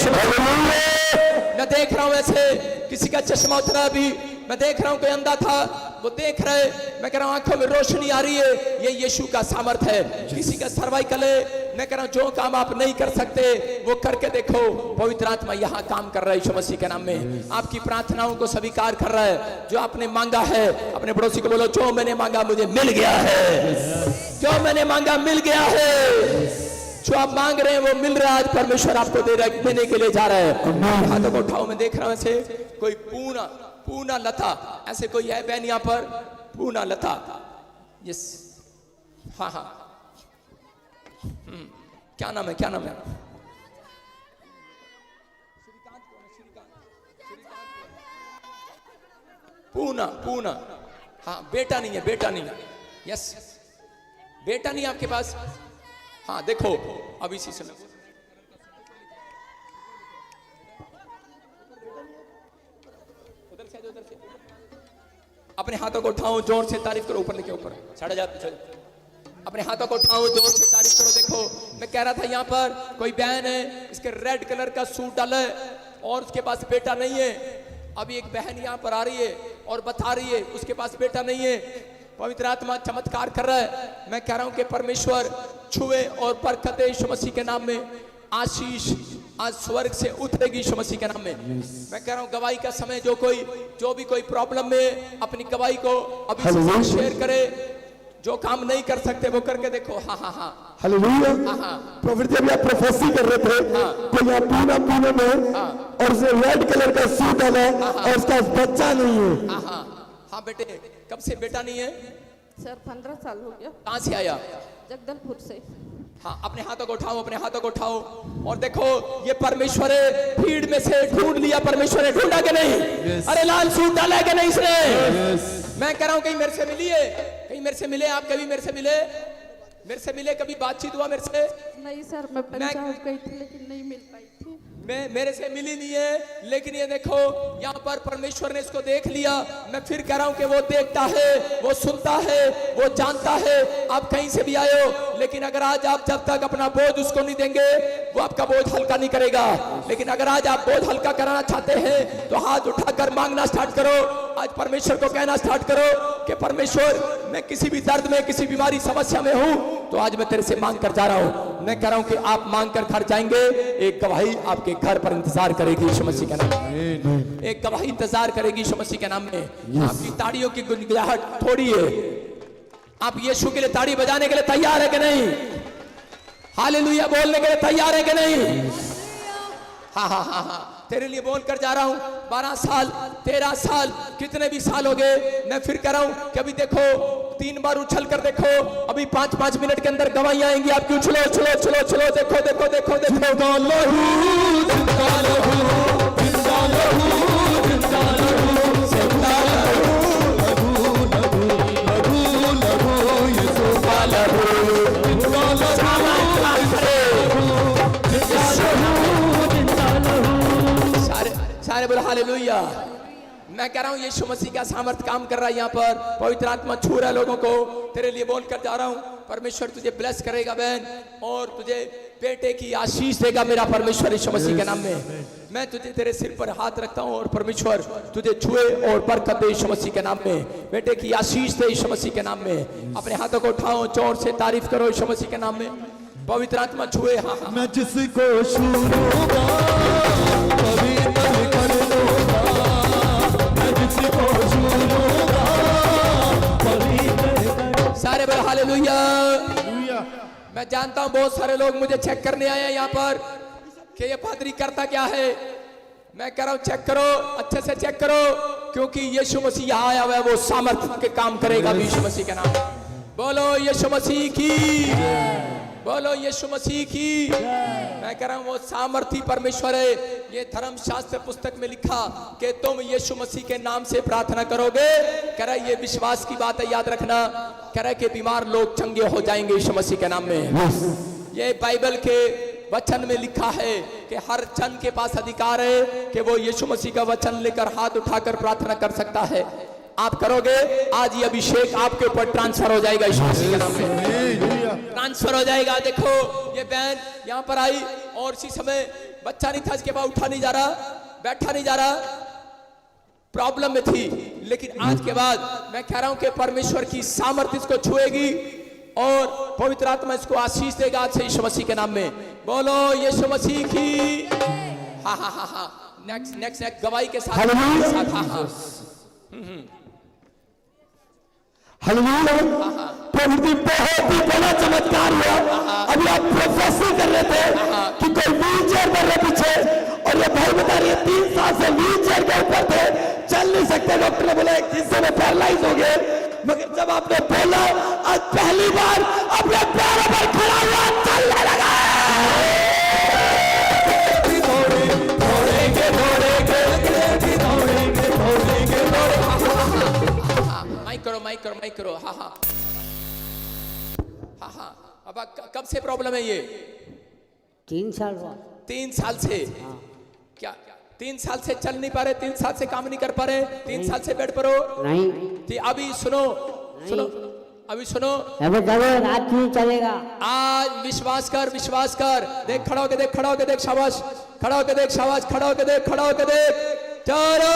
मैं देख रहा हूं ऐसे किसी का चश्मा उतरा। अभी मैं देख रहा हूं कोई अंधा था, वो देख रहे, मैं कह रहा हूं आंखों में रोशनी आ रही है, ये यीशु का सामर्थ है। किसी का सर्वाइकल है, मैं कह रहा हूं जो काम आप नहीं कर सकते वो करके देखो, पवित्र आत्मा यहाँ काम कर रहा है यीशु मसीह के नाम में। आपकी प्रार्थनाओं को स्वीकार कर रहा है। जो आपने मांगा है, अपने पड़ोसी को बोलो, जो मैंने मांगा मुझे मिल गया है, जो मैंने मांगा मिल गया है। जो आप मांग रहे हैं वो मिल रहा है, आज परमेश्वर आपको देने के लिए जा रहा है। हाथों को उठाओ, मैं देख रहा हूं ऐसे कोई पूना लता, ऐसे कोई है बहन यहाँ पर, पूना लता, यस, हाँ हाँ, क्या नाम है, क्या नाम है? पूना, हाँ, बेटा नहीं है, बेटा नहीं है, यस, बेटा नहीं है आपके पास। हाँ देखो अभी इसी समय उधर से अपने हाथों को उठाओ, जोर से तारीफ करो, ऊपर लेके ऊपर साढ़े जाते, अपने हाथों को उठाओ, जोर से तारीफ करो। देखो मैं कह रहा था यहाँ पर कोई बहन है, इसके रेड कलर का सूट डाला है और उसके पास बेटा नहीं है। अभी एक बहन यहाँ पर आ रही है और बता रही है उसके पास बेटा नहीं है। पवित्र आत्मा चमत्कार कर रहा है। मैं कह रहा हूं कि परमेश्वर छुए और बरकत यीशु मसीह के नाम में, आशीष आज स्वर्ग से उतरेगी यीशु मसीह के नाम में। मैं कह रहा हूं गवाही का समय, जो भी कोई प्रॉब्लम में अपनी गवाही को अभी से शेयर करे। जो काम नहीं कर सकते वो करके देखो। हाँ हाँ हाँ, हालेलुया। हाँ, प्रॉफिट जब आप प्रोफेसी कर रहे थे, तो यहाँ पूना में और उसे रेड कलर का सूट डाला और उसका बच्चा नहीं है। हाँ हाँ हाँ बेटे, कब से बेटा नहीं है? सर 15 साल हो गया। कहाँ से आया? जगदलपुर से। हाँ, अपने हाथों को उठाओ, अपने हाथों को उठाओ और देखो ये परमेश्वर है। भीड़ में से ढूंढ लिया परमेश्वर ने, ढूंढा कि नहीं? अरे लाल सूट डाला कि नहीं इसने? मैं कह रहा हूं कहीं मेरे से मिलिए, कहीं मेरे से मिले, आप कभी मेरे से मिले? मेरे से मिले, कभी बातचीत हुआ मेरे से? नहीं सर, मैं पंजाब गई थी लेकिन नहीं मिल पाई थी। मेरे से मिली नहीं है, लेकिन ये देखो यहाँ पर परमेश्वर ने इसको देख लिया। मैं फिर कह रहा हूँ कि वो देखता है, वो सुनता है, वो जानता है। आप कहीं से भी आए हो, लेकिन अगर आज आप जब तक अपना बोझ उसको नहीं देंगे, वो आपका बोझ हल्का नहीं करेगा। लेकिन अगर आज आप बोझ हल्का कराना चाहते हैं तो हाथ उठाकर मांगना स्टार्ट करो। आज परमेश्वर को कहना स्टार्ट करो कि परमेश्वर, मैं किसी भी दर्द में, किसी बीमारी, समस्या में हूं, तो आज मैं तेरे से मांग कर जा रहा हूं। मैं कह रहा हूं कि आप मांग कर घर जाएंगे, एक गवाही आपके घर पर इंतजार करेगी यीशु मसीह के नाम में। एक गवाही इंतजार करेगी यीशु मसीह के नाम में। आपकी ताड़ियों की गुनगुनाहट थोड़ी है। आप यीशु के लिए ताड़ी बजाने के लिए तैयार है कि नहीं? हालेलुया बोलने के लिए तैयार है कि नहीं? हाँ हाँ हाँ हाँ, तेरे लिए बोल कर जा रहा हूं। 12 साल, 13 साल, कितने भी साल हो गए, मैं फिर कह रहा हूं कि अभी देखो 3 बार उछल कर देखो, अभी 5-5 मिनट के अंदर गवाहियां आएंगी आपकी। उछलो उछलो उछलो उछलो, देखो देखो देखो देखो। सारे बोलो हालेलुया। मैं कह रहा हूं यीशु मसीह का सामर्थ काम कर रहा है यहाँ पर। पवित्र आत्मा छू रहा है लोगों को। तेरे लिए बोल कर जा रहा हूं, परमेश्वर तुझे ब्लेस करेगा बहन, और तुझे बेटे की आशीष देगा मेरा परमेश्वर यीशु मसीह के नाम में। मैं तुझे तेरे सिर पर हाथ रखता हूं और परमेश्वर तुझे छुए और बरकत दे यीशु मसीह के नाम में। बेटे की आशीष दे यीशु मसीह के नाम में। अपने हाथों को उठाओ, जोर से तारीफ करो यीशु मसीह के नाम में। पवित्र आत्मा छुए। हाँ हाँ, मैं जिसको छूऊंगा पवित्र कर दूंगा, मैं जिसको छूऊंगा पवित्र कर। सारे बोलो हालेलुया। मैं जानता हूं बहुत सारे लोग मुझे चेक करने आए हैं यहाँ पर कि ये पादरी करता क्या है। मैं कह रहा हूं चेक करो, अच्छे से चेक करो, क्योंकि यीशु मसीह यहाँ आया हुआ है, वो सामर्थ्य के काम करेगा यीशु मसीह के नाम। बोलो यीशु मसीह की, बोलो यीशु मसीह की। मैं कह रहा हूं वो सामर्थी परमेश्वर है। ये धर्मशास्त्र पुस्तक में लिखा कि तुम यीशु मसीह के नाम से प्रार्थना करोगे। कह रहा है ये विश्वास की बात है, याद रखना। कह रहा है कि बीमार लोग चंगे हो जाएंगे यीशु मसीह के नाम में। ये बाइबल के वचन में लिखा है कि हर जन के पास अधिकार है कि वो यीशु मसीह का वचन लेकर हाथ उठाकर प्रार्थना कर सकता है। आप करोगे, आज ये अभिषेक आपके ऊपर ट्रांसफर हो जाएगा यीशु मसीह के नाम में। ट्रांसफर हो जाएगा। देखो ये बहन यहाँ पर आई और इसी समय बच्चा नहीं था, इसके बाद उठा नहीं जा रहा, बैठा नहीं जा रहा, प्रॉब्लम में थी। लेकिन आज के बाद मैं कह रहा हूं कि परमेश्वर की सामर्थ्य इसको छुएगी और पवित्र आत्मा इसको आशीष देगा आज से यीशु मसीह के नाम में। बोलो यीशु मसीह की। हाँ हाँ हाँ हाँ, नेक्स्ट नेक्स्ट नेक्स्ट गवाही के साथ। हाँ हाँ, हालेलुया। प्रभु जी बहुत ही बड़ा चमत्कार हुआ। अभी आप प्रोफेसर कर रहे थे कि कोई व्हील चेयर पर रहे पीछे, और ये भाई बता रही है 3 साल से व्हील चेयर के ऊपर थे, चल नहीं सकते। डॉक्टर ने बोला एक हिस्से में पैरालाइज हो गए, मगर जब आपने बोला आज पहली बार अपने पैरों पर खड़ा हुआ, चलने लगा। माइक करो माइक करो। हाँ हाँ हाँ हाँ। अब कब से प्रॉब्लम है ये? 3 साल बाद। 3 साल से? क्या 3 साल से चल नहीं पा रहे? 3 साल से काम नहीं कर पा रहे? 3 साल से बेड पर हो? नहीं। अभी सुनो सुनो, अभी सुनो, रात नहीं चलेगा। आज विश्वास कर, विश्वास कर। देख खड़ा होके देख, खड़ा होके देख, शाबाश, खड़ा होके देख, शाबाश, खड़ा होके देख, खड़ा होके देख। चलो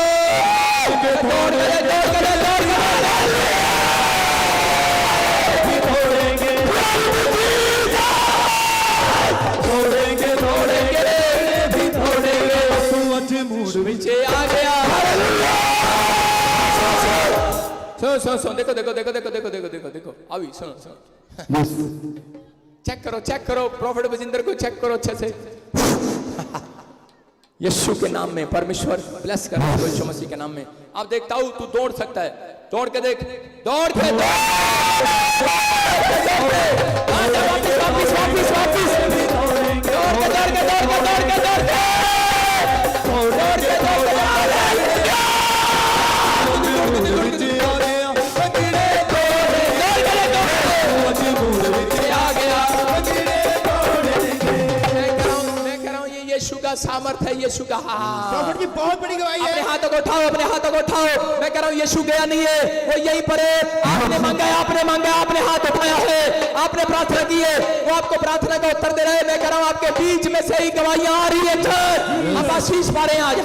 पीछे आ गया। सुनो देखो देखो देखो देखो देखो देखो देखो देखो, अभी सुनो सुनो, चेक करो चेक करो, प्रॉफिट बजिंदर को चेक करो अच्छे से। यीशु के नाम में परमेश्वर ब्लेस कर यीशु मसीह के नाम में। अब देखता हूं तू दौड़ सकता है, दौड़ के देख, दौड़ के वापिस वापिस यीशु का सामर्थ है, यीशु का। प्रॉफिट जी बहुत बड़ी गवाही अपने है। हाथों को उठाओ, अपने हाथों को उठाओ। मैं कह रहा हूँ यीशु गया नहीं है, वो यहीं पर है। आपने मांगा है, आपने मांगा, आपने हाथ उठाया है, आपने प्रार्थना की है, वो आपको प्रार्थना का उत्तर दे रहे हैं। मैं कह रहा हूँ आपके बीच में से ही गवाहियां आ रही है। आप आशीष पा रहे हैं आज।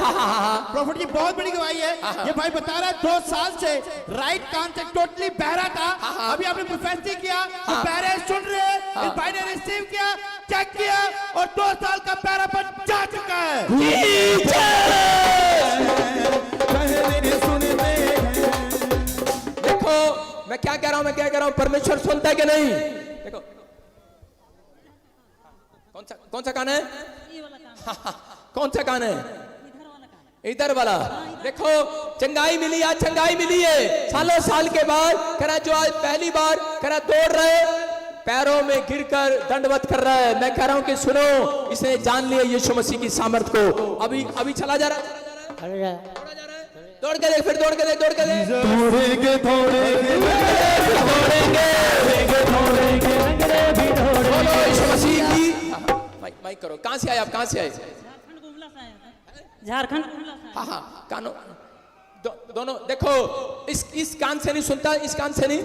प्रॉफिट जी बहुत बड़ी गवाही है। ये भाई बता रहा है 2 साल से राइट कान से टोटली बहरा था। अभी आपने प्रोफेसी किया तो बहरे सुन रहे हैं। इस भाई ने रिसीव किया, चेक किया और 2 साल का बहरापन जा चुका है। पहले सुनते हैं। देखो मैं क्या कह रहा हूं, मैं क्या कह रहा हूं, परमेश्वर सुनता है कि नहीं? देखो कौन सा कान है? कौन सा कान है? इधर वाला। देखो चंगाई मिली, आज चंगाई मिली है सालों साल के बाद। करा जो आज पहली बार करा दौड़ रहे, पैरों में गिरकर दंडवत कर रहा है। मैं कह रहा हूं कि सुनो, इसने जान लिया यीशु मसीह की सामर्थ को। अभी चला जा रहा है, दौड़ के देख, फिर दौड़ के देख, दौड़ के देख। दौड़ेंगे दौड़ेंगे बोलो यीशु मसीह की। माइक करो। कहां से आए आप? कहां से आए? झारखंड। हाँ कानों दोनों। देखो इस कान से नहीं सुनता, इस कान से नहीं।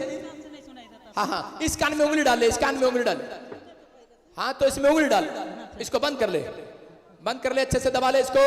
हाँ इस कान में उंगली डाल ले, इस कान में उंगली डाल। हाँ तो इसमें उंगली डाल, इसको बंद कर ले, बंद कर ले, अच्छे से दबा ले इसको।